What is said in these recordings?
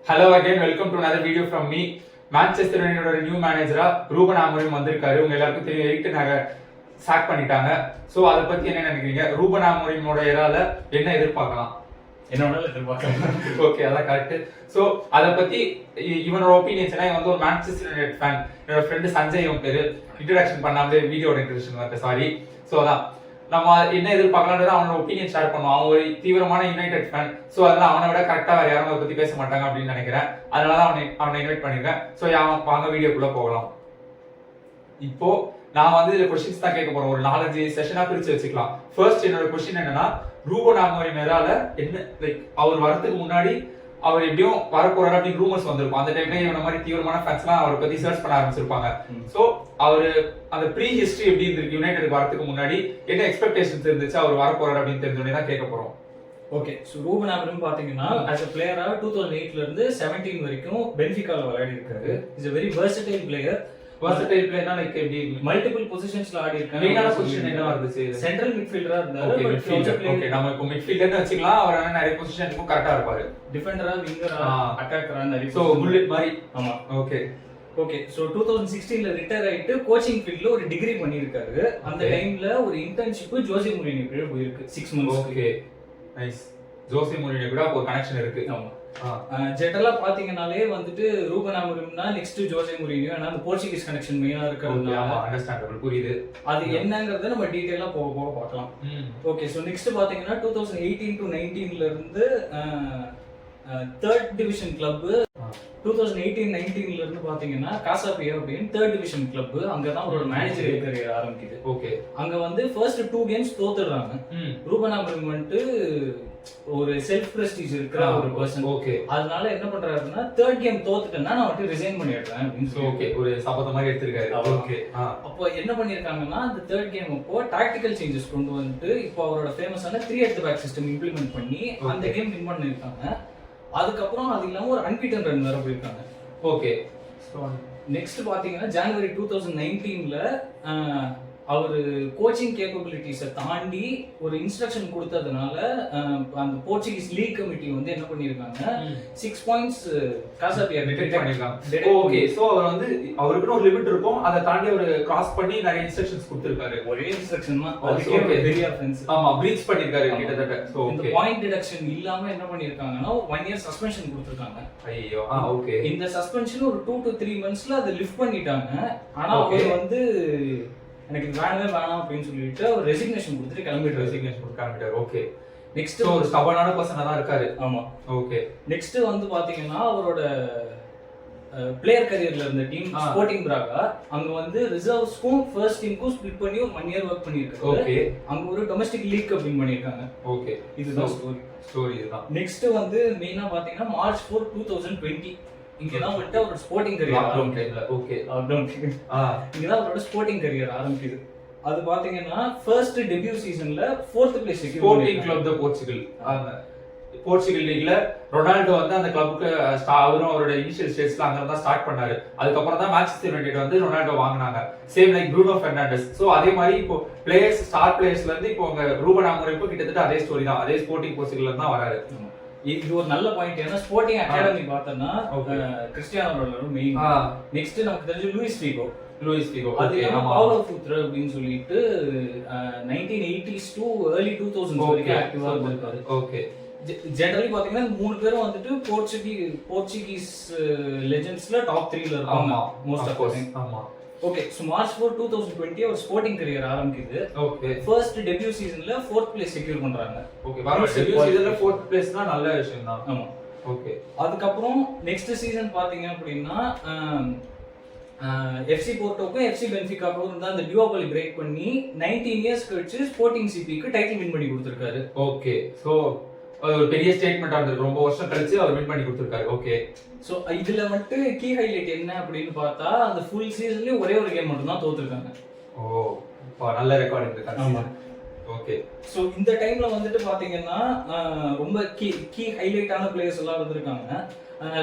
Hello again, welcome to another video from me. Manchester United new manager Ruban ஆமோரிம் வந்திருக்காரு. உங்க எல்லாருக்கும் தெரியும் எரிக் டென் ஹாக சாக் பண்ணிட்டாங்க. சோ அத பத்தி என்ன நினைக்கிறீங்க? ரூபன் ஆமோரிமோட எரால என்ன எதிர்பார்க்கலாம்? என்னோட எதிர்பார்க்கலாம். ஓகே, அதான் கரெக்ட். சோ அத பத்தி இவனோட ஒபினியன்ஸ் என்ன வந்து ஒரு மான்செஸ்டர் யுனைடெட் ஃபேன் என்னோட ஃப்ரெண்ட் சஞ்சய் இவன் பேரு இன்ட்ரோடக்ஷன் பண்ணாமலே வீடியோட இன்ட்ரோடக்ஷன் வந்து சாரி. சோ அதான் நம்ம என்ன எதிர்பார்க்கலாம்ன்றது அவனோட ஒப்பீனியன் ஷேர் பண்ணுவான். அவன் ஒரு தீவிரமான யுனைடெட் ஃபேன். ஸோ அதெல்லாம் அவனை விட கரெக்டா வேற யாரும் அதை பத்தி பேச மாட்டாங்க அப்படின்னு நினைக்கிறேன். அதனாலதான் அவனை இன்வைட் பண்ணிருக்கேன். ஸோ வாங்க வீடியோக்குள்ள போகலாம். இப்போ நான் வந்து இதுல கொஸ்டின்ஸ் தான் கேட்க போறேன். ஒரு 4-5 செஷனா பிரிச்சு வச்சுக்கலாம். ஃபர்ஸ்ட் என்னோட கொஸ்டின் என்னன்னா, ரூபன் ஆமோரிம் மேலால என்ன லைக் அவர் வரதுக்கு முன்னாடி அவர் எப்படியும் வரப்போறாரு அப்படின்னு ரூமர்ஸ் வந்திருக்கும். அந்த டைம்ல இவன மாதிரி தீவிரமான ஃபேன்ஸ்லாம் அவரை பத்தி சர்ச் பண்ண ஆரம்பிச்சிருப்பாங்க. சோ அவரு அந்த ப்ரீ ஹிஸ்டரி எப்படி இருந்திருக்கு யுனைடெட் வரதுக்கு முன்னாடி, என்ன எக்ஸ்பெக்டேஷன்ஸ் இருந்துச்சு அவர் வரப்போறாரு அப்படின்னு தெரிஞ்சோடனே தான் கேட்க போறோம். ஓகே, ஸோ ரூபன் ஆமோரிம் பாத்தீங்கன்னா ஆஸ் அ பிளேயரா 2008ல இருந்து 17 வரைக்கும் பென்ஃபிகால விளையாடி இருக்காரு. Is a very versatile player. versatile player like எப்படி மல்டிபிள் பொசிஷன்ஸ்ல ஆடி இருக்காரு. மெயினான பொசிஷன் என்ன இருந்துச்சு? சென்ட்ரல் மிட்ஃபீல்டரா இருந்தாரு. ஓகே, நம்ம இப்போ மிட்ஃபீல்டர்னு வச்சுக்கலாம். அவர் நிறைய பொசிஷனுக்கும் கரெக்டா இருப்பாரு. டிஃபெண்டரா, விங்கரா, அட்டாக்கரா நிறைய. சோ புல்லட் மாதிரி. ஆமா. ஓகே ஓகே, சோ 2016ல ரிட்டையர் ஆயிட்டு கோச்சிங் ஃபீல்ட்ல ஒரு டிகிரி பண்ணிருக்காரு. அந்த டைம்ல ஒரு இன்டர்ன்ஷிப் ஜோசே மூரினியோ கூட போயிருக்கு 6 months. Okay nice. ஜோசே மூரினியோ கூட ஒரு கனெக்ஷன் இருக்கு. ஆமா. ஜெனரலா பாத்தீங்கனாலே வந்துட்டு ரூபன் ஆமோரிம்னா நெக்ஸ்ட் ஜோசே மூரினியோ, ஏன்னா அந்த போர்ச்சுகீஸ் கனெக்ஷன் மெயினா இருக்கிறதுனால. ஆமா, அண்டர்ஸ்டாண்டபிள், புரியுது. அது என்னங்கறத நம்ம டீடைலா போக பார்க்கலாம். ஓகே, சோ நெக்ஸ்ட் பாத்தீங்கன்னா 2018 to 19ல இருந்து தேர்ட் டிவிஷன் கிளப். 2018-19ல இருந்து பாத்தீங்கன்னா காசாபியா அப்படின்னு தேர்ட் டிவிஷன் கிளப், அங்கதான் அவரோட மேனேஜர் கரியர் ஆரம்பிக்குது. ஓகே, அங்க வந்து ஃபர்ஸ்ட் 2 games தோத்துறாங்க. ரூபன் ஆமோரிம் வந்துட்டு ஒரு செல்ஃப் பிரஸ்டீஜ் இருக்கிற ஒரு பர்சன். ஓகே, அதனால என்ன பண்றாருன்னா தேர்ட் கேம் தோத்துட்டேன்னா நான் வந்து ரிசைன் பண்ணிடுறேன் அப்படின்னு சொல்லி. ஓகே, ஒரு சபதம் மாதிரி எடுத்திருக்காரு. ஓகே, அப்போ என்ன பண்ணிருக்காங்கன்னா அந்த தேர்ட் கேம் அப்போ டாக்டிக்கல் சேஞ்சஸ் கொண்டு வந்து இப்போ அவரோட ஃபேமஸான 3 at the back system implement பண்ணி அந்த கேம் வின் பண்ணிருக்காங்க. அதுக்கப்புறம் அது இல்லாம ஒரு அன்பீட்டன் ரன் வேற போயிருக்காங்க. ஓகே, நெக்ஸ்ட் பாத்தீங்கன்னா ஜனவரி 2019ல அவரு கோச்சிங் கேப்பபிலிட்டிஸை தாண்டி ஒரு இன்ஸ்ட்ரக்ஷன் கொடுத்ததுனால அந்த போர்ச்சுகீஸ் லீக் கமிட்டி வந்து என்ன பண்ணிருக்காங்க, 6 points காசாபியா டிடெக்ட் பண்ணிருக்காங்க. ஓகே, சோ அவர் வந்து அவருக்கு ஒரு லிமிட் இருக்கும், அதை தாண்டி அவர் கிராஸ் பண்ணி நிறைய இன்ஸ்ட்ரக்ஷன்ஸ் கொடுத்திருக்காரு. ஒரே இன்ஸ்ட்ரக்ஷன் தான், அதுக்கே பெரிய ஆஃபென்ஸ். ஆமா, பிரீச் பண்ணிருக்காரு கிட்டத்தட்ட. சோ இந்த பாயிண்ட் டிடக்ஷன் இல்லாம என்ன பண்ணிருக்காங்கன்னா 1 year சஸ்பென்ஷன் கொடுத்திருக்காங்க. ஐயோ, ஓகே. இந்த சஸ்பென்ஷன் ஒரு 2 to 3 monthsல அதை லிஃப்ட் பண்ணிட்டாங்க. ஆனா அவர் வந்து எனக்கு வேணவே வேணாம் அப்படின்னு சொல்லிட்டு அவர் ரெசிக்னேஷன் கொடுத்துட்டு கிளம்பிட்டாரு. ஓகே, நெக்ஸ்ட் ஒரு ஸ்டபர்னான பர்சனா தான் இருக்காரு. ஆமா. ஓகே, நெக்ஸ்ட் வந்து பாத்தீங்கன்னா அவரோட பிளேயர் கரியர்ல இருந்த டீம் ஸ்போர்ட்டிங் பிராகா, அங்க வந்து ரிசர்வ்ஸ்க்கும் ஃபர்ஸ்ட் டீமுக்கும் ஸ்ப்ளிட் பண்ணி ஒரு 1 year ஒர்க் பண்ணிருக்காரு. ஓகே, அங்க ஒரு டொமஸ்டிக் லீக் அப்படின்னு பண்ணிருக்காங்க. ஓகே, இதுதான் ஸ்டோரி இதுதான். நெக்ஸ்ட் வந்து மெயினா பாத்தீங்கன்னா March 4, 2020 இங்கதான் வந்துட்டு அவரோட ஸ்போர்ட்டிங் கரியர் ஆரம்பிக்குது. ஓகே, இங்கதான் அவரோட ஸ்போர்ட்டிங் கரியர் ஆரம்பிக்குது. அது பாத்தீங்கன்னா ஃபர்ஸ்ட் டெபியூ சீசன்ல 4th place ஸ்போர்ட்டிங் கிளப் தி போர்ச்சுகல். போர்ச்சுகல் லீக்ல ரொனால்டோ வந்து அந்த கிளப்புக்கு அவரும் அவரோட இனிஷியல் ஸ்டேஜ்ல அங்க தான் ஸ்டார்ட் பண்ணாரு. அதுக்கப்புறம் தான் மான்செஸ்டர் யுனைடெட் வந்து ரொனால்டோ வாங்குனாங்க. Same like Bruno Fernandes. So அதே மாதிரி இப்போ பிளேயர்ஸ், ஸ்டார் பிளேயர்ஸ்ல இருந்து இப்போ உங்க ரூபன் ஆமோரிம் கிட்டத்தட்ட அதே ஸ்டோரி தான், அதே ஸ்போர்ட்டிங் போர்ச்சுகல்ல இருந்து தான் வராரு. இது ஒரு நல்ல பாயிண்ட். ஏன்னா ஸ்போர்ட்டிங் அகாடமி பார்த்தோம்னா கிறிஸ்டியானோ ரொனால்டோ மெயின். நெக்ஸ்ட் நமக்கு தெரிஞ்ச லூயிஸ் ஃபீகோ. அது பவுலோ ஃபுத்ரா அப்படின்னு சொல்லிட்டு 1980s to early 2000s வரைக்கும் ஆக்டிவா இருந்திருக்காரு. ஓகே, ஜெனரலி பாத்தீங்கன்னா 3 பேரும் வந்துட்டு போர்ச்சுகீஸ் லெஜெண்ட்ஸ்ல டாப் 3ல இருப்பாங்க மோஸ்ட் ஆஃப் தி டைம். ஆமா. ஓகே, சோ March 4, 2020 அவர் ஸ்போர்ட்டிங் கரியர் ஆரம்பிக்குது. ஓகே, ஃபர்ஸ்ட் டெபியூ சீசன்ல 4th place செக்யூர் பண்றாங்க. ஓகே, வர டெபியூ சீசன்ல 4th place தான் நல்ல விஷயம் தான். ஆமா. ஓகே, அதுக்கப்புறம் நெக்ஸ்ட் சீசன் பாத்தீங்க அப்படின்னா FC போர்ட்டோக்கும் FC பென்ஃபிகாக்கும் தான் அந்த டியூவோபலி பிரேக் பண்ணி 19 years கழிச்சு ஸ்போர்ட்டிங் சிபிக்கு டைட்டில் வின் பண்ணி கொடுத்திருக்காரு. ஓகே, சோ ஒரு பெரிய ஸ்டேட்மெண்டா இருந்திருக்கு. ரொம்ப வருஷம் கழிச்சு அவர் வின் பண்ணி கொடுத்திருக்காரு. ஓகே, சோ இதுல மட்டும் கீ ஹைலைட் என்ன அப்படின்னு பார்த்தா அந்த ஃபுல் சீசன்லயே ஒரே ஒரு கேம் மட்டும் தான் தோத்துருக்காங்க. ஓ, நல்ல ரெக்கார்ட் இருக்கு. ஆமா. ஓகே, சோ இந்த டைம்ல வந்துட்டு பாத்தீங்கன்னா ரொம்ப கீ ஹைலைட்டான பிளேயர்ஸ் எல்லாம் வந்திருக்காங்க.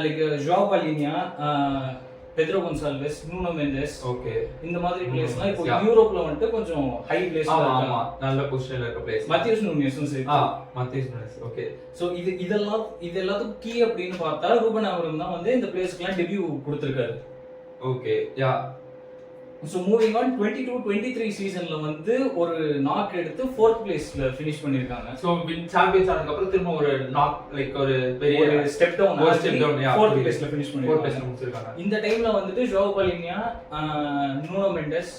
லைக் ஜோவா பாலினியா, பெட்ரோ கொன்சால்வெஸ், நூனோ மெண்டஸ், ஓகே, இந்த மாதிரி பிளேயர்ஸ்லாம் இப்போ யூரோப்ல வந்துட்டு கொஞ்சம் ஹை பிளேஸ்ல இருக்காங்க. ஆமா, நல்ல பொசிஷன்ல இருக்க பிளேயர்ஸ். மத்தியஸ் நூனியஸும் சரி. மத்தியஸ் நூனியஸ், ஓகே. சோ இது எல்லாத்துக்கும் கீ அப்படின்னு பார்த்தா ரூபன் ஆமரிம் தான் வந்து இந்த பிளேயர்ஸ்க்குலாம் டெபியூ கொடுத்திருக்காரு. Okay, yeah. So moving on 22-23 சீசன்ல வந்து ஒரு நாக் எடுத்து 4th பிளேஸ்ல ஃபினிஷ் பண்ணிருக்காங்க. சோ வின் சாம்பியன்ஸ் ஆனதுக்கு அப்புறம் திரும்ப ஒரு நாக் லைக் ஒரு பெரிய ஸ்டெப் டவுன் 4th பிளேஸ்ல ஃபினிஷ் பண்ணிருக்காங்க. இந்த டைம்ல வந்துட்டு ஜோவோ பாலினியா, நூனோ மெண்டஸ்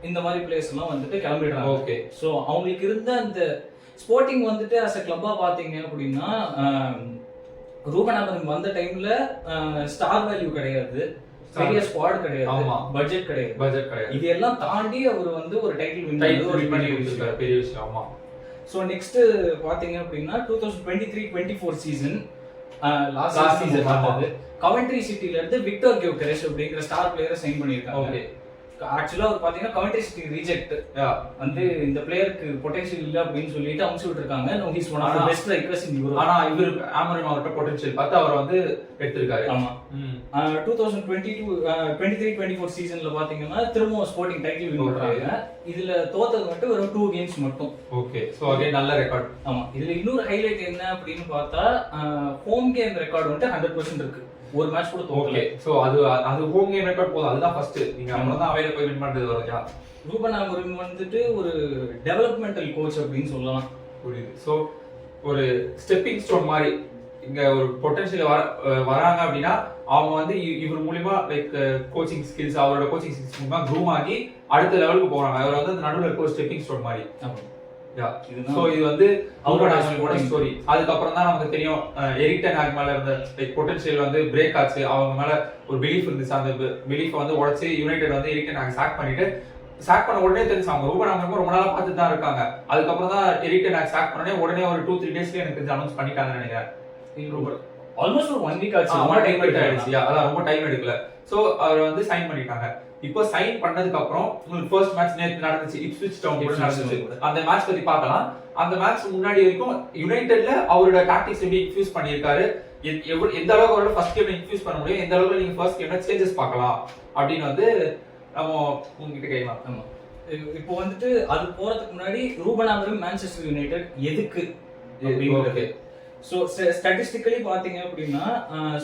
இந்த மாதிரி பிளேயர்ஸ் எல்லாம் வந்துட்டு கிளம்பிடுறாங்க. ஓகே. சோ அவங்களுக்கு இருந்த அந்த ஸ்போர்ட்டிங் வந்துட்டு as a கிளப்பா பாத்தீங்க அப்படின்னா ரூபன் ஆமரிம் வந்த டைம்ல ஸ்டார் வேல்யூ கிடையாது, பெரிய ஸ்குவாட் கிடையாது, பட்ஜெட் கிடையாது. இதெல்லாம் தாண்டி அவர் வந்து ஒரு டைட்டில் வின் பண்ணி பெரிய விஷயம். ஆமா. சோ நெக்ஸ்ட் பாத்தீங்க அப்படின்னா 2023-24 சீசன் லாஸ்ட் சீசன் பார்த்தது கவென்ட்ரி சிட்டில இருந்து விக்டர் கியோகெரெஸ் அப்படிங்கிற ஸ்டார் பிளேயரை சைன் பண்ணிருக்காங்க. ஓகே. ஆக்சுவலா அவர் பாத்தீங்கன்னா கவென்ட்ரி சிட்டி ரிஜெக்ட் வந்து இந்த பிளேயருக்கு பொட்டன்ஷியல் இல்ல அப்படின்னு சொல்லிட்டு அமுச்சு விட்டுருக்காங்க. No he's one of the best strikers in Europe. ஆனா இவர் ஆமரிம் அவர்ட்ட பொட்டன்ஷியல் பார்த்து அவர் வந்து எடுத்துருக்காரு. ஆமா. 2023-24 சீசன்ல பாத்தீங்கன்னா திரும்ப ஸ்போர்ட்டிங் டைட்டில் வின் பண்றாங்க. இதுல தோத்தது மட்டும் வெறும் 2 கேம்ஸ் மட்டும். ஓகே. சோ அகைன் நல்ல ரெக்கார்ட். ஆமா. இதுல இன்னொரு ஹைலைட் என்ன அப்படின்னு பார்த்தா ஹோம் கேம் ரெக்கார்ட் வந்து 100% இருக்கு. ஒரு மேட்ச் கூட தோக்கல. ஓகே. சோ அது ஹோம் கேம் ரெக்கார்ட் போதும். அதுதான் ஃபர்ஸ்ட். நீங்க அவ்வளவுதான் அவைல போய் வின் பண்றது வரயா. ரூபன் ஆமரிம் வந்துட்டு ஒரு டெவலப்மெண்டல் கோச் அப்படின்னு சொல்லலாம். புரியுது. சோ ஒரு ஸ்டெப்பிங் ஸ்டோன் மாதிரி இங்க ஒரு பொட்டன்ஷியல் வராங்க அப்படின்னா அவங்க வந்து இவர் மூலமா லைக் கோச்சிங் ஸ்கில்ஸ், அவரோட கோச்சிங் ஸ்கில்ஸ் மூலமா க்ரூம் ஆகி அடுத்த லெவலுக்கு போறாங்க. அவர் வந்து நடுவுல இருக்க ஒரு ஸ்டெப்பிங் ஸ்டோன் மாதிரி. சோ இது வந்து அவரோட ஸ்டோரி. அதுக்கப்புறம் தான் நமக்கு தெரியும் எரிக் டென் ஹாக் மேல இருந்த லைக் பொட்டன்ஷியல் வந்து பிரேக் ஆச்சு. அவங்க மேல ஒரு பிலீஃப் இருந்துச்சு. அந்த பிலீஃப் வந்து உடைச்சு யுனைடெட் வந்து எரிக் டென் ஹாக் சாக் பண்ண உடனே தெரிஞ்சு அவங்க ரூபன் ஆமரிம் ரொம்ப நாளா பார்த்துட்டு தான் இருக்காங்க. அதுக்கப்புறம் தான் எரிக் டென் ஹாக் சாக் பண்ணனே உடனே ஒரு 2-3 டேஸ்ல எனக்கு தெரிஞ்சு அனௌன்ஸ் பண்ணிட்டாங்கன்னு நினைக்கிறேன். ஆல்மோஸ்ட் ஒரு 1 வீக் ஆச்சு. அதான் ரொம்ப டைம் எடுக்கல. சோ அவர் வந்து சைன் பண்ணிட்டாங்க. இப்போ சைன் பண்ணதுக்கு அப்புறம் உங்களுக்கு ஃபர்ஸ்ட் மேட்ச் நேத்து நடந்துச்சு, இப்ஸ்விச் டவுன் கூட நடந்துச்சு. அந்த மேட்ச் பத்தி பார்க்கலாம். அந்த மேட்ச் முன்னாடி வரைக்கும் யுனைடெட்ல அவரோட டாக்டிக்ஸ் எப்படி இன்ஃபியூஸ் பண்ணிருக்காரு, எந்த அளவுக்கு அவரோட ஃபர்ஸ்ட் கேம்ல இன்ஃபியூஸ் பண்ண முடியும், எந்த அளவுக்கு நீங்க ஃபர்ஸ்ட் கேம்ல சேஞ்சஸ் பார்க்கலாம் அப்படின்னு வந்து நம்ம உங்ககிட்ட கேட்கலாம். ஆமா. இப்போ வந்துட்டு அது போறதுக்கு முன்னாடி ரூபன் ஆமரிம் மான்செஸ்டர் யுனைடெட் எதுக்கு ஓகே. சோ ஸ்டாட்டிஸ்டிக்கலி பாத்தீங்க அப்படின்னா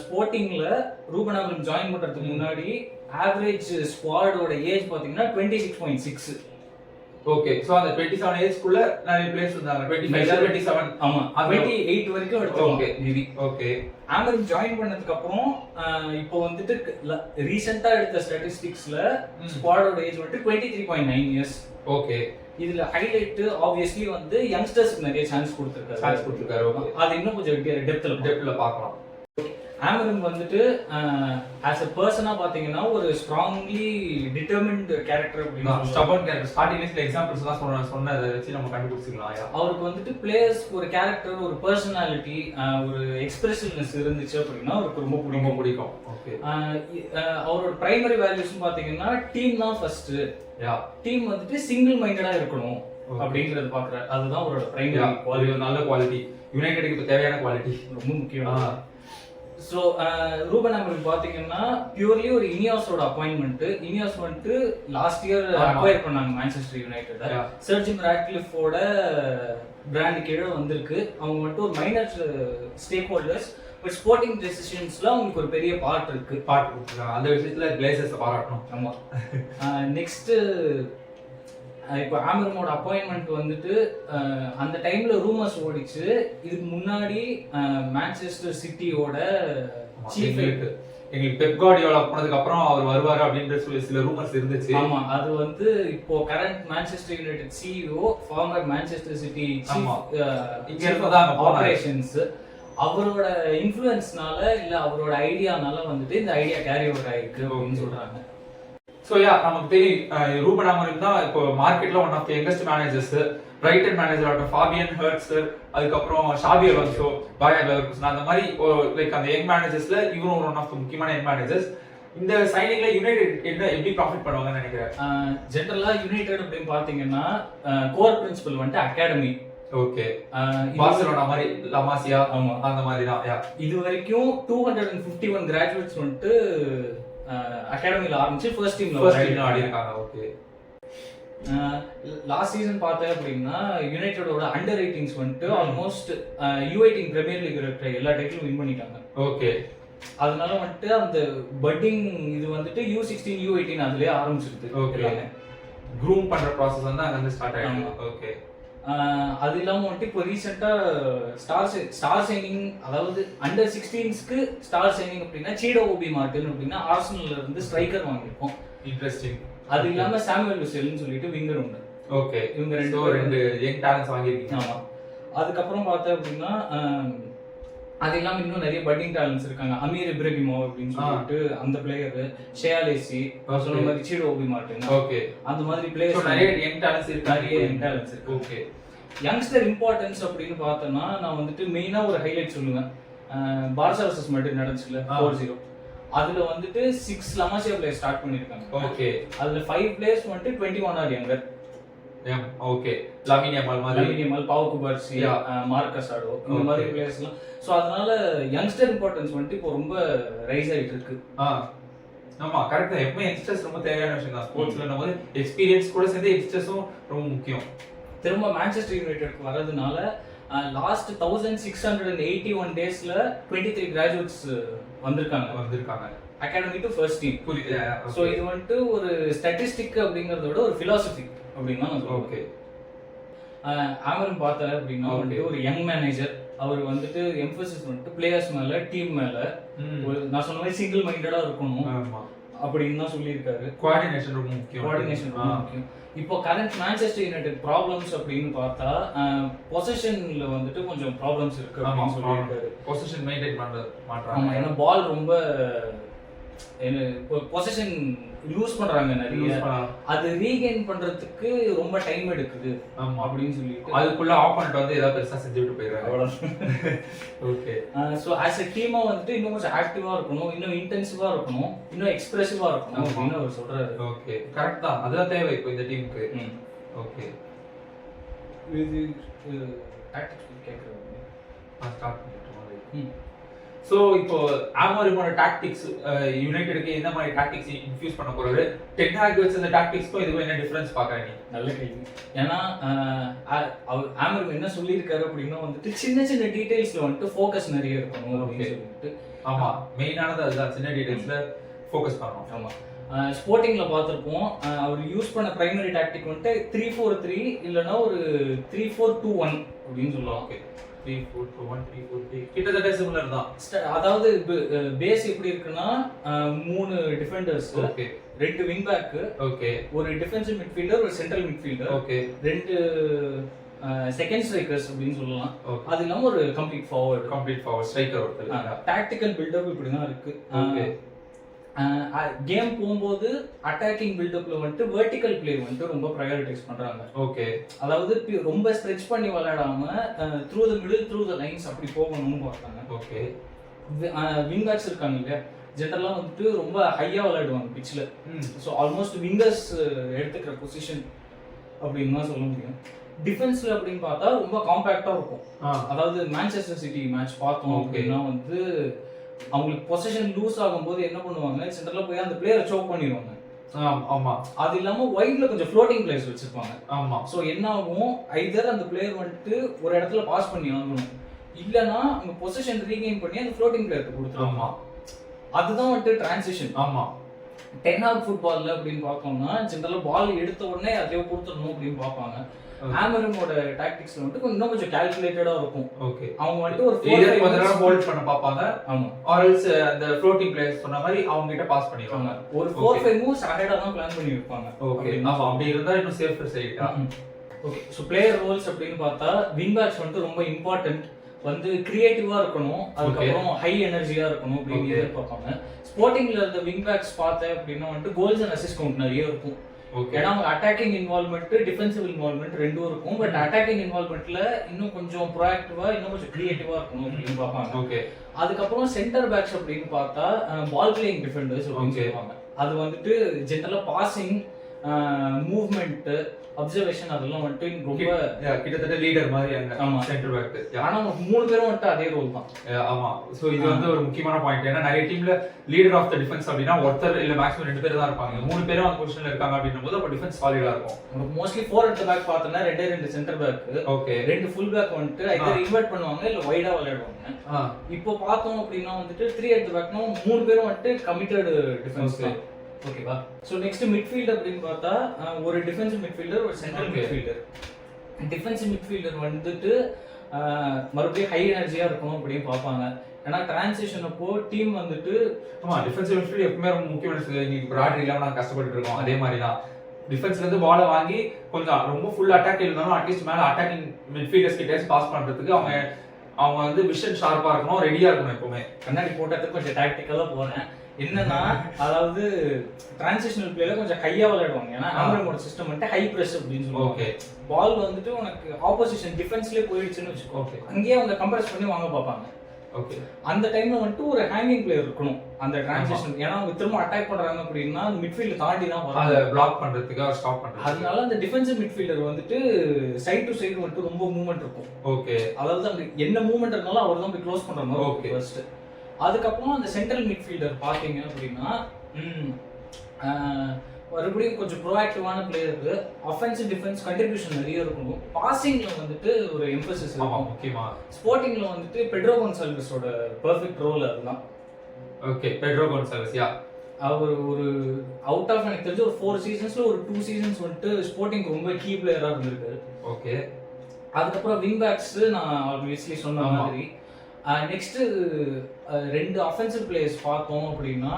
ஸ்போர்ட்டிங்ல ரூபன் ஆமரிம் ஜாயின் பண்றதுக்கு முன்னாடி ஆவரேஜ் ஸ்குவாடோட ஏஜ் பாத்தீங்கன்னா 26.6. ஓகே. சோ அந்த 27 ஏஜ்க்குள்ள நிறைய பிளேயர்ஸ் இருந்தாங்க. 25 27 ஆமா 28 வரைக்கும் எடுத்தாங்க. Okay maybe. ஓகே. ஆமரிம் ஜாயின் பண்ணதுக்கு அப்புறம் இப்போ வந்துட்டு ரீசன்ட்டா எடுத்த ஸ்டாட்டிஸ்டிக்ஸ்ல ஸ்குவாடோட ஏஜ் வந்து 23.9 இயர்ஸ். ஓகே. இதுல ஹைலைட் ஆப்வியஸ்லி வந்து யங்ஸ்டர்ஸ்க்கு நிறைய சான்ஸ் கொடுத்திருக்காரு. அது இன்னும் கொஞ்சம் டெப்த்ல பார்க்கலாம். ஆமரிம் வந்துட்டு as a person பாத்தீங்கன்னா ஒரு ஸ்ட்ராங்லி டிட்டர்மின்ட் கேரக்டர் அப்படினா ஸ்டபர்ன் கேரக்டர். ஸ்டார்டிங்ல எக்ஸாம்பிள்ஸ் எல்லாம் சொன்னதை வச்சு நம்ம கண்டுபிடிச்சிக்கலாம். அவருக்கு வந்துட்டு பிளேயர்ஸ் ஒரு கேரக்டர், ஒரு பர்சனாலிட்டி, ஒரு எக்ஸ்பிரசிவ்னஸ் இருந்துச்சு அப்படின்னா அவருக்கு ரொம்ப பிடிக்கும். ஓகே. அவரோட பிரைமரி வேல்யூஸ் பாத்தீங்கன்னா டீம் தான் ஃபர்ஸ்ட். டீம் வந்துட்டு சிங்கிள் மைண்டடா இருக்கணும் அப்படிங்கறது பாக்குறாரு. அதுதான் அவரோட பிரைமரி குவாலிட்டி. நல்ல குவாலிட்டி, யுனைடெட்க்கு தேவையான குவாலிட்டி, ரொம்ப முக்கியம். சோ ரூபன் ஆமரிம் பாத்தீங்கன்னா பியூர்லி ஒரு இனியாஸோட அப்பாயின்மெண்ட். இனியாஸ் வந்துட்டு லாஸ்ட் இயர் அக்வயர் பண்ணாங்க மான்செஸ்டர் யுனைடெட். சர் ஜிம் ராட்க்ளிஃபோட பிராண்ட் கீழே வந்திருக்கு. அவங்க வந்துட்டு ஒரு minor stakeholders, but sporting டெசிஷன்ஸ்ல அவங்களுக்கு ஒரு பெரிய பார்ட் இருக்கு. அந்த விஷயத்துல கிளேசர்ஸ் பாராட்டணும். ஆமா. நெக்ஸ்ட் இப்போ ஆமரிமோட அப்பாயின்மெண்ட் வந்துட்டு அந்த டைம்ல ரூமர்ஸ் ஓடிச்சு. இதுக்கு முன்னாடி மான்செஸ்டர் சிட்டியோட சீஃப் எங்களுக்கு பெப் கார்டியோலா போனதுக்கு அப்புறம் அவர் வருவாரு அப்படின்ற சில ரூமர்ஸ் இருந்துச்சு. ஆமா. அது வந்து இப்போ current Manchester United CEO, former Manchester City இங்க இருக்கதான் ஆபரேஷன்ஸ், அவரோட இன்ஃப்ளூயன்ஸ்னால இல்ல அவரோட ஐடியானால வந்துட்டு இந்த ஐடியா கேரி ஓவர் ஆயிருக்கு அப்படின்னு சொல்றாங்க. சோ நமக்கு தெரியும் ரூபன் ஆமரிம் தான் இப்போ மார்க்கெட்ல one of the youngest managers. Brighton manager ஆகட்டும், ஃபாபியன் ஹெர்ட்ஸ், அதுக்கப்புறம் ஷாபி அலோன்சோ, பாயர் லெவர்குசன், அந்த மாதிரி லைக் அந்த யங் மேனேஜர்ஸ்ல இவரும் ஒன் ஆஃப் தி முக்கியமான யங் மேனேஜர்ஸ். இந்த சைனிங்ல யுனைடெட் எப்படி ப்ராஃபிட் பண்ணுவாங்கன்னு நினைக்கிறேன். ஜெனரலா யுனைடெட் அப்படின்னு பாத்தீங்கன்னா கோர் பிரின்சிபல் வந்துட்டு அகாடமி. ஓகே. பார்சிலோனா மாதிரி லமாசியா அந்த மாதிரி தான். இது வரைக்கும் 251 கிராஜுவேட்ஸ் வந்துட்டு அகாடமில ஆரம்பிச்சு ஃபர்ஸ்ட் டீம்ல ஆடி இருக்காங்க. ஓகே. லாஸ்ட் சீசன் பார்த்தேன் அப்படின்னா யுனைடெடோட அண்டர் 18s வந்துட்டு ஆல்மோஸ்ட் U18 பிரீமியர் லீக் இருக்கிற எல்லா டைட்டிலும் வின் பண்ணிட்டாங்க. ஓகே. அதனால வந்துட்டு அந்த பட்டிங் இது வந்துட்டு U16 U18 அதுலயே ஆரம்பிச்சிருது. எல்லாமே க்ரூம் பண்ற process வந்து அங்க இருந்து ஸ்டார்ட் ஆயிடுச்சு. ஓகே. அது இல்லாம வந்துட்டு இப்போ ரீசெண்டா ஸ்டார் சைனிங், அதாவது அண்டர் 16ஸ்க்கு ஸ்டார் சைனிங் அப்படின்னா சீடோ ஓபி மார்டின் அப்படின்னா ஆர்சனல்ல இருந்து ஸ்ட்ரைக்கர் வாங்கியிருக்கோம். இன்ட்ரெஸ்டிங். அது இல்லாம சாமுவேல் லுசெல்னு சொல்லிட்டு விங்கர் உண்டு. ஓகே. இவங்க ரெண்டு யங் டாலன்ட்ஸ் வாங்கியிருக்கீங்க. ஆமா. அதுக்கப்புறம் பார்த்தேன் அப்படின்னா அது இல்லாம இன்னும் நிறைய பட்டிங் டேலண்ட்ஸ் இருக்காங்க. அமீர் இப்ராஹிமோவ் அப்படின்னு சொல்லிட்டு அந்த பிளேயர், ஷேயாலேசி, சொன்ன மாதிரி சீடோ ஓபி மார்டின், ஓகே, அந்த மாதிரி பிளேயர்ஸ் நிறைய யங் டேலண்ட்ஸ் இருக்கு. ஓகே. யங்ஸ்டர் இம்பார்ட்டன்ஸ் அப்படின்னு பார்த்தோம்னா நான் வந்துட்டு மெயினா ஒரு ஹைலைட் சொல்லுவேன். பார்சா வர்சஸ் மேட்ரிட் நடந்துச்சுல 4-0, அதுல வந்துட்டு 6 லமாசியா பிளேயர் ஸ்டார்ட் பண்ணிருக்காங்க. ஓகே. அதுல 5 பிளேயர்ஸ் வந்துட்டு 21 or younger. Okay. Lamine Yamal, Pau Cubarsi, Marcus ஆடோ, இந்த மாதிரி பிளேயர்ஸ்லாம். சோ அதனால யங்ஸ்டர் இம்பார்ட்டன்ஸ் வந்துட்டு இப்போ ரொம்ப ரைஸ் ஆயிட்டு இருக்கு. ஆமா, கரெக்ட். எப்பவுமே யங்ஸ்டர்ஸ் ரொம்ப தேவையான விஷயம் தான் ஸ்போர்ட்ஸ்ல. நம்ம எக்ஸ்பீரியன்ஸ் கூட சேர்ந்து யங்ஸ்டர்ஸும் ரொம்ப முக்கியம். திரும்ப மான்செஸ்டர் யுனைடெட்க்கு வரதுனால லாஸ்ட் 1681 டேஸ்ல 23 கிராஜுவேட்ஸ் வந்திருக்காங்க academy to first team. So இது வந்துட்டு ஒரு ஸ்டாட்டிஸ்டிக் அப்படிங்கறத விட ஒரு philosophy அப்படின்னா நான் சொல்றேன். ஓகே. ஆமரன் பார்த்தாரு அப்படின்னா வந்துட்டு ஒரு யங் மேனேஜர். அவர் வந்துட்டு எம்பசிஸ் வந்துட்டு பிளேயர்ஸ் மேல, டீம் மேல நான் சொன்ன மாதிரி சிங்கிள் மைண்டடா இருக்கணும் அப்படின்னு தான் சொல்லியிருக்காரு. கோஆர்டினேஷன் ரொம்ப முக்கியம். இப்போ கரண்ட் மான்செஸ்டர் யுனைடெட் ப்ராப்ளம்ஸ் அப்படின்னு பார்த்தா பொசிஷன்ல வந்துட்டு கொஞ்சம் ப்ராப்ளம்ஸ் இருக்கு அப்படின்னு சொல்லியிருக்காரு. பொசிஷன் மெயின்டைன் பண்ண மாட்டாங்க. ஆமா, ஏன்னா பால் ரொம்ப பொசிஷன் லூஸ் பண்றாங்க நிறைய. அது ரீகெயின் பண்றதுக்கு ரொம்ப டைம் எடுக்குது அப்படின்னு சொல்லிட்டு அதுக்குள்ள ஆப்போனன்ட் வந்து ஏதாவது பெருசா செஞ்சுட்டு போயிடுறாங்க. அவ்வளவுதான். ஓகே. சோ as a டீமா வந்துட்டு இன்னும் கொஞ்சம் ஆக்டிவா இருக்கணும், இன்னும் இன்டென்சிவா இருக்கணும், இன்னும் எக்ஸ்பிரசிவா இருக்கணும் அப்படின்னு அவர் சொல்றாரு. ஓகே, கரெக்ட் தான். அதுதான் தேவை இப்போ இந்த டீமுக்கு. ஓகே. இது டாக்டிக்ஸ் கேக்குறாங்க. ஸ்டார்ட் பண்ணிட்டோம். சோ இப்போ ஆமோரிமோட டாக்டிக்ஸ் யுனைட்டெட்க்கு என்ன மாதிரி டாக்டிக்ஸ் இன்ஃபியூஸ் பண்ண போறாரு? டென் ஹாக் வச்ச அந்த டாக்டிக்ஸ்க்கும் இதுவும் என்ன டிஃபரன்ஸ் பாக்குறீங்க? நல்ல கேள்வி. ஏன்னா ஆமோரிம் என்ன சொல்லியிருக்காரு அப்படின்னா வந்துட்டு சின்ன சின்ன டீடைல்ஸ்ல வந்துட்டு ஃபோக்கஸ் நிறைய இருக்கணும் அப்படின்னு சொல்லிட்டு. ஆமா, மெயினானது அதுதான், சின்ன டீடைல்ஸ்ல ஃபோக்கஸ் பண்ணணும். ஆமா. ஸ்போர்ட்டிங்ல பார்த்திருப்போம், அவர் யூஸ் பண்ண பிரைமரி டாக்டிக் வந்துட்டு 3-4-3 இல்லனா ஒரு 3-4-2-1 அப்படின்னு சொல்லுவாங்க. ஓகே. 3-4-2-1 3-4-3 கிட்டத்தட்ட சிமிலர் தான். அதாவது பேஸ் எப்படி இருக்குன்னா 3 defenders, okay, 2 wing back, okay, ஒரு டிஃபென்சிவ் மிட்ஃபீல்டர், ஒரு central midfielder, okay, 2 second strikers அப்படின்னு சொல்லலாம். அது இல்லாம ஒரு கம்ப்ளீட் ஃபார்வர்ட் ஸ்ட்ரைக்கர் ஒருத்தர். டாக்டிக்கல் பில்டப் இப்படி தான் இருக்கு. ஓகே. கேம் போகும்போது அட்டாக்கிங் பில்டப்ல வந்துட்டு வெர்டிகல் பிளே வந்துட்டு ரொம்ப ப்ரையாரிட்டைஸ் பண்றாங்க. ஓகே. அதாவது ரொம்ப ஸ்ட்ரெச் பண்ணி விளையாடாம through the middle, through the lines அப்படி போகணும்னு பார்த்தாங்க. ஓகே. விங் பேக்ஸ் இருக்காங்க இல்லையா, ஜெனரலா வந்துட்டு ரொம்ப ஹையா விளையாடுவாங்க பிட்ச்ல. ஸோ ஆல்மோஸ்ட் விங்கர்ஸ் எடுத்துக்கிற பொசிஷன் அப்படின்னு தான் சொல்ல முடியும். டிஃபென்ஸ்ல அப்படின்னு பார்த்தா ரொம்ப காம்பாக்டா இருக்கும். அதாவது மான்செஸ்டர் சிட்டி மேட்ச் பார்த்தோம் அப்படின்னா வந்து அவங்களுக்கு பொசிஷன் லூஸ் ஆகும்போது என்ன பண்ணுவாங்க, சென்டர்ல போய் அந்த பிளேயரை சோக் பண்ணிடுவாங்க. ஆமா. அது இல்லாம வைட்ல கொஞ்சம் ஃப்ளோட்டிங் பிளேயர்ஸ் வச்சிருப்பாங்க. ஆமா. சோ என்ன ஆகும், ஐதர் அந்த பிளேயர் வந்துட்டு ஒரு இடத்துல பாஸ் பண்ணி ஆகணும், இல்லனா அவங்க பொசிஷன் ரீகெயின் பண்ணி அந்த ஃப்ளோட்டிங் பிளேயருக்கு கொடுத்துருவாங்க. ஆமா. அதுதான் வந்துட்டு டிரான்சிஷன். ஆமா. 10 ஹாக் ஃபுட்பால்ல அப்படின்னு பார்த்தோம்னா ஜெனரலா பால் எடுத்த உடனே அதே கொடுத்துடணும் அப்படின்னு பார்ப்பாங்க. ஆமரிமோட டாக்டிக்ஸ்ல வந்துட்டு இன்னும் கொஞ்சம் கால்குலேட்டடா இருக்கும். ஓகே. அவங்க வந்துட்டு ஒரு 4-5 கொஞ்ச நேரம் ஹோல்ட் பண்ண பாப்பாங்க. ஆமா. ஆர் எல்ஸ் அந்த ஃப்ளோட்டிங் பிளேயர்ஸ் சொன்ன மாதிரி அவங்க கிட்ட பாஸ் பண்ணிடுவாங்க. ஒரு 4-5 மூவ்ஸ் அஹெடா தான் பிளான் பண்ணி இருப்பாங்க. ஓகே. ஆமா, அப்படி இருந்தா இன்னும் சேஃபர் சைடா. ஓகே. சோ பிளேயர் ரோல்ஸ் அப்படின்னு பார்த்தா விங் பேக்ஸ் வந்துட்டு ரொம்ப இம்பார்ட்டன்ட். வந்து கிரியேட்டிவா இருக்கணும், அதுக்கப்புறம் ஹை எனர்ஜியா இருக்கணும் அப்படின்னு எதிர்பார்ப்பாங்க. ஸ்போர்ட்டிங்ல இருந்த விங் பேக்ஸ் பார்த்தேன் அப்படின்னா வந்துட்டு கோல்ஸ் அண்ட் அசிஸ்ட் கவுண்ட் நிறைய இருக்கும். ஏன்னா அவங்க அட்டாக்கிங் இன்வால்வ்மெண்ட், டிஃபென்சிவ் இன்வால்வ்மெண்ட் ரெண்டும் இருக்கும். பட் அட்டாக்கிங் இன்வால்வ்மெண்ட்ல இன்னும் கொஞ்சம் ப்ரோஆக்டிவா, இன்னும் கொஞ்சம் கிரியேட்டிவா இருக்கணும் அப்படின்னு பார்ப்பாங்க. ஓகே. அதுக்கப்புறம் சென்டர் பேக்ஸ் அப்படின்னு பார்த்தா பால் பிளேயிங் டிஃபெண்டர்ஸ் அப்படின்னு சொல்லுவாங்க. அது வந்துட்டு ஜெனரலா பாசிங், மூவ்மெண்ட், அப்சர்வேஷன் அதெல்லாம் வந்துட்டு ரொம்ப கிட்டத்தட்ட லீடர் மாதிரி அங்க. ஆமா, சென்டர் பேக். ஆனா 3 பேரும் வந்துட்டு அதே ரோல் தான். ஆமா. சோ இது வந்து ஒரு முக்கியமான பாயிண்ட். ஏன்னா நிறைய டீம்ல லீடர் ஆஃப் தி டிஃபென்ஸ் அப்படினா ஒருத்தர் இல்ல மேக்ஸிமம் 2 பேர் தான் இருப்பாங்க. 3 பேரும் அந்த பொசிஷன்ல இருக்காங்க அப்படிங்கும்போது அப்ப டிஃபென்ஸ் சாலிடா இருக்கும். மோஸ்ட்லி 4 அட் தி பேக் பார்த்தனா 2 centre back, okay, 2 full back வந்துட்டு ஐதர் இன்வெர்ட் பண்ணுவாங்க இல்ல வைடா விளையாடுவாங்க. இப்போ பார்த்தோம் அப்படினா வந்துட்டு 3 அட் தி பேக்னா 3 பேரும் வந்துட்டு கமிட்டட் டிஃபென்ஸ். ஓகேவா? சோ நெக்ஸ்ட் மிட்ஃபீல்ட் அப்படின்னு பார்த்தா ஒரு டிஃபென்சிவ் மிட்ஃபீல்டர், ஒரு சென்ட்ரல் மிட்ஃபீல்டர். டிஃபென்சிவ் மிட்ஃபீல்டர் வந்துட்டு மறுபடியும் ஹை எனர்ஜியா இருக்கணும் அப்படின்னு பார்ப்பாங்க. ஏன்னா டிரான்சிஷன் அப்போ டீம் வந்துட்டு டிஃபென்சிவ் மிட்ஃபீல்ட் எப்பவுமே ரொம்ப முக்கியமான. நீங்க பிராட் இல்லாம நான் கஷ்டப்பட்டு இருக்கோம். அதே மாதிரி தான் டிஃபென்ஸ்ல இருந்து பாலை வாங்கி கொஞ்சம் ரொம்ப ஃபுல் அட்டாக் இருந்தாலும் அட்லீஸ்ட் மேல அட்டாக்கிங் மிட்ஃபீல்டர்ஸ் கிட்ட பாஸ் பண்றதுக்கு அவங்க வந்து விஷன் ஷார்ப்பா இருக்கணும், ரெடியா இருக்கணும். எப்பவுமே கண்ணாடி போட்டதுக்கு கொஞ்சம் டாக்டிக்கலா போறேன். என்னன்னா அதாவது டிரான்சிஷனல் பிளேல கொஞ்சம் ஹையா விளையாடுவாங்க. ஏன்னா ஆம்பரமோட சிஸ்டம் வந்து ஹை பிரஸ் அப்படின்னு சொல்லுவாங்க. ஓகே, பால் வந்துட்டு உனக்கு ஆப்போசிஷன் டிஃபென்ஸ்லயே போயிடுச்சுன்னு வச்சுக்கோ, ஓகே, அங்கேயே அவங்க கம்ப்ரஸ் பண்ணி வாங்க பார்ப்பாங்க. ஓகே, அந்த டைம்ல வந்துட்டு ஒரு ஹேங்கிங் பிளேயர் இருக்கணும் அந்த டிரான்சிஷன். ஏன்னா அவங்க திரும்ப அட்டாக் பண்றாங்க அப்படின்னா மிட்ஃபீல்ட் தாண்டி தான் வரும், அதை பிளாக் பண்றதுக்கு ஸ்டாப் பண்றது. அதனால அந்த டிஃபென்சிவ் மிட்ஃபீல்டர் வந்துட்டு சைடு டு சைடு வந்துட்டு ரொம்ப மூவ்மெண்ட் இருக்கும். ஓகே, அதாவது அங்க என்ன மூவ்மெண்ட் இருந்தாலும் அவர் தான் போய் க்ளோஸ் பண்ற மாதிரி. ஓகே, ஃபர்ஸ்ட் அதுக்கப்புறம் அந்த சென்ட்ரல் மிட்ஃபீல்டர் பாத்தீங்க அப்படின்னா மறுபடியும் கொஞ்சம் ப்ரோஆக்டிவான பிளேயருக்கு அஃபென்சிவ் டிஃபென்ஸ் கண்ட்ரிபியூஷன் நிறைய இருக்கணும். பாசிங்ல வந்துட்டு ஒரு எம்பசிஸ் இருக்கும் முக்கியமா. ஸ்போர்ட்டிங்ல வந்துட்டு பெட்ரோ கொன்சால்வஸோட பெர்ஃபெக்ட் ரோல் அதுதான். Okay, Pedro Goncalves. யா, அவர் ஒரு அவுட் ஆஃப் எனக்கு தெரிஞ்சு ஒரு 4 சீசன்ஸ்ல ஒரு 2 சீசன்ஸ் வந்துட்டு ஸ்போர்ட்டிங் ரொம்ப கீ பிளேயரா இருந்திருக்காரு. ஓகே, அதுக்கப்புறம் விங் பேக்ஸ் நான் ஆல்வேஸ்லி சொன்ன மாதிரி. நெக்ஸ்ட் 2 அஃபென்சிவ் பிளேயர்ஸ் பார்த்தோம் அப்படின்னா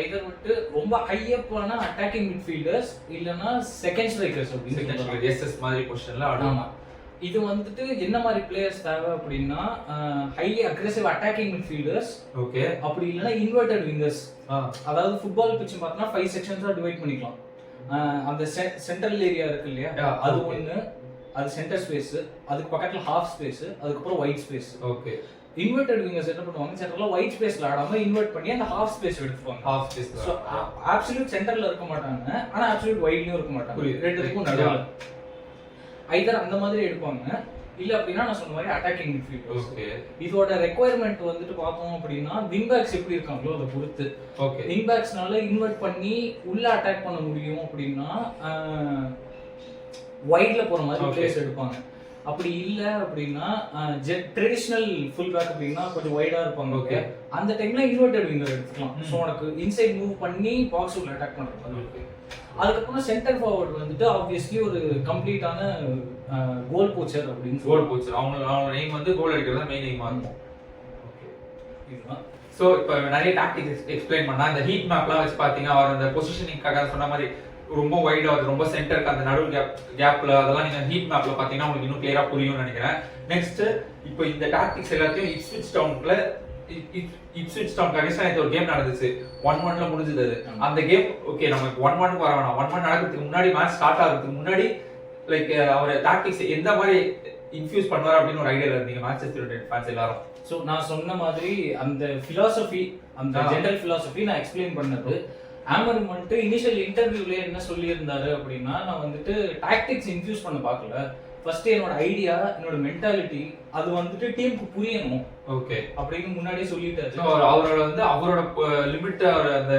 ஐதர் வந்துட்டு ரொம்ப ஹையப்பான அட்டாக்கிங் மிட்ஃபீல்டர்ஸ் இல்லனா செகண்ட் ஸ்ட்ரைக்கர்ஸ் அப்படின்னு எஸ்எஸ் மாதிரி பொசிஷன்ல ஆடுவாங்க. இது வந்துட்டு என்ன மாதிரி பிளேயர்ஸ் தேவை அப்படின்னா highly aggressive attacking midfielders. Okay, அப்படி இல்லனா இன்வெர்டட் விங்கர்ஸ். அதாவது ஃபுட்பால் பிட்ச் பார்த்தா 5 செக்ஷன்ஸா டிவைட் பண்ணிக்கலாம். அந்த சென்ட்ரல் ஏரியா இருக்கு இல்லையா, அது ஒன்னு, அது சென்டர் ஸ்பேஸ், அதுக்கு பக்கத்துல ஹாஃப் ஸ்பேஸ், அதுக்கப்புறம் white space. Okay, inverted wingers என்ன பண்ணுவாங்க, சென்டர்ல ஒயிட் ஸ்பேஸ்ல ஆடாம இன்வெர்ட் பண்ணி அந்த ஹாஃப் ஸ்பேஸ் எடுத்துப்பாங்க. Half space. சோ அப்சல்யூட் சென்டர்ல இருக்க மாட்டாங்க, ஆனா அப்சல்யூட் வைட்லயும் இருக்க மாட்டாங்க. ரெண்டுத்துக்கும் நடுவுல ஐதர் அந்த மாதிரி எடுப்பாங்க, இல்ல அப்படின்னா நான் சொன்ன மாதிரி அட்டாக்கிங் மிட்ஃபீல்டர்ஸ். ஓகே, இதோட ரெக்வயர்மெண்ட் வந்துட்டு பார்த்தோம் அப்படின்னா விங் பேக்ஸ் எப்படி இருக்காங்களோ அதை பொறுத்து. ஓகே, விங் பேக்ஸ்னால இன்வெர்ட் பண்ணி உள்ள அட்டாக் பண்ண முடியும் அப்படின்னா வைட்ல போற மாதிரி பிளேஸ் எடுப்பாங்க. அப்படி இல்ல அப்படின்னா ட்ரெடிஷனல் ஃபுல் பேக் அப்படின்னா கொஞ்சம் வைடா இருப்பாங்க. ஓகே, அந்த டைம்ல இன்வெர்டட் விங்கர் எடுத்துக்கலாம். ஸோ உனக்கு இன்சைட் மூவ் பண்ணி பாக்ஸ் உள்ள அட்டாக் பண்ற மாதிரி. அதுக்கப்புறம் சென்டர் ஃபார்வர்ட் வந்துட்டு ஆப்வியஸ்லி ஒரு கம்ப்ளீட்டான கோல் போச்சர் அப்படின்னு. கோல் போச்சர் அவங்க எய்ம் வந்து கோல் அடிக்கிறது தான் மெயின் எய்மா இருக்கும். ஓகே, இதுதான். ஸோ இப்போ நிறைய டாக்டிக்ஸ் எக்ஸ்பிளைன் பண்ணா இந்த ஹீட் மேப்லாம் வச்சு பார்த்தீங்க, அவர் அந்த பொசிஷனிங்காக சொன்ன மாதிரி ரொம்ப வைடா வருது, ரொம்ப சென்டருக்கு அந்த நடுவு கேப்ல அதெல்லாம் நீங்க ஹீட் மேப்ல பாத்தீங்கன்னா உங்களுக்கு இன்னும் கிளியரா புரியும்னு நினைக்கிறேன். நெக்ஸ்ட் இப்போ இந்த டாக்டிக்ஸ் எல்லாத்தையும் இப்ஸ்விச் டவுன் அகைன்ஸ்ட் ஒரு கேம் நடந்துச்சு, 1-1ல முடிஞ்சது. அந்த கேம் ஓகே நமக்கு 1-1க்கு வர வேணாம், 1-1 நடக்கிறதுக்கு முன்னாடி, மேட்ச் ஸ்டார்ட் ஆகிறதுக்கு முன்னாடி லைக் அவர் டாக்டிக்ஸ் எந்த மாதிரி இன்ஃபியூஸ் பண்ணுவார் அப்படின்னு ஒரு ஐடியா இருந்தீங்க மான்செஸ்டர் யுனைட்டட் ஃபேன்ஸ் எல்லாரும். ஸோ நான் சொன்ன மாதிரி அந்த ஃபிலாசபி, அந்த ஜெனரல் ஃபிலாசபி நான் எக்ஸ்பிளைன் பண்ணது. ஆமரிம் வந்துட்டு இனிஷியல் இன்டர்வியூல என்ன சொல்லியிருந்தாரு அப்படின்னா, நான் வந்துட்டு டாக்டிக்ஸ் இன்ஃபியூஸ் பண்ண பார்க்கல, ஃபர்ஸ்ட் என்னோட ஐடியா, என்னோட மென்டாலிட்டி அது வந்துட்டு டீமுக்கு புரியணும். ஓகே, அப்படின்னு முன்னாடியே சொல்லிட்டாரு. அவரோட வந்து அவரோட லிமிட், அந்த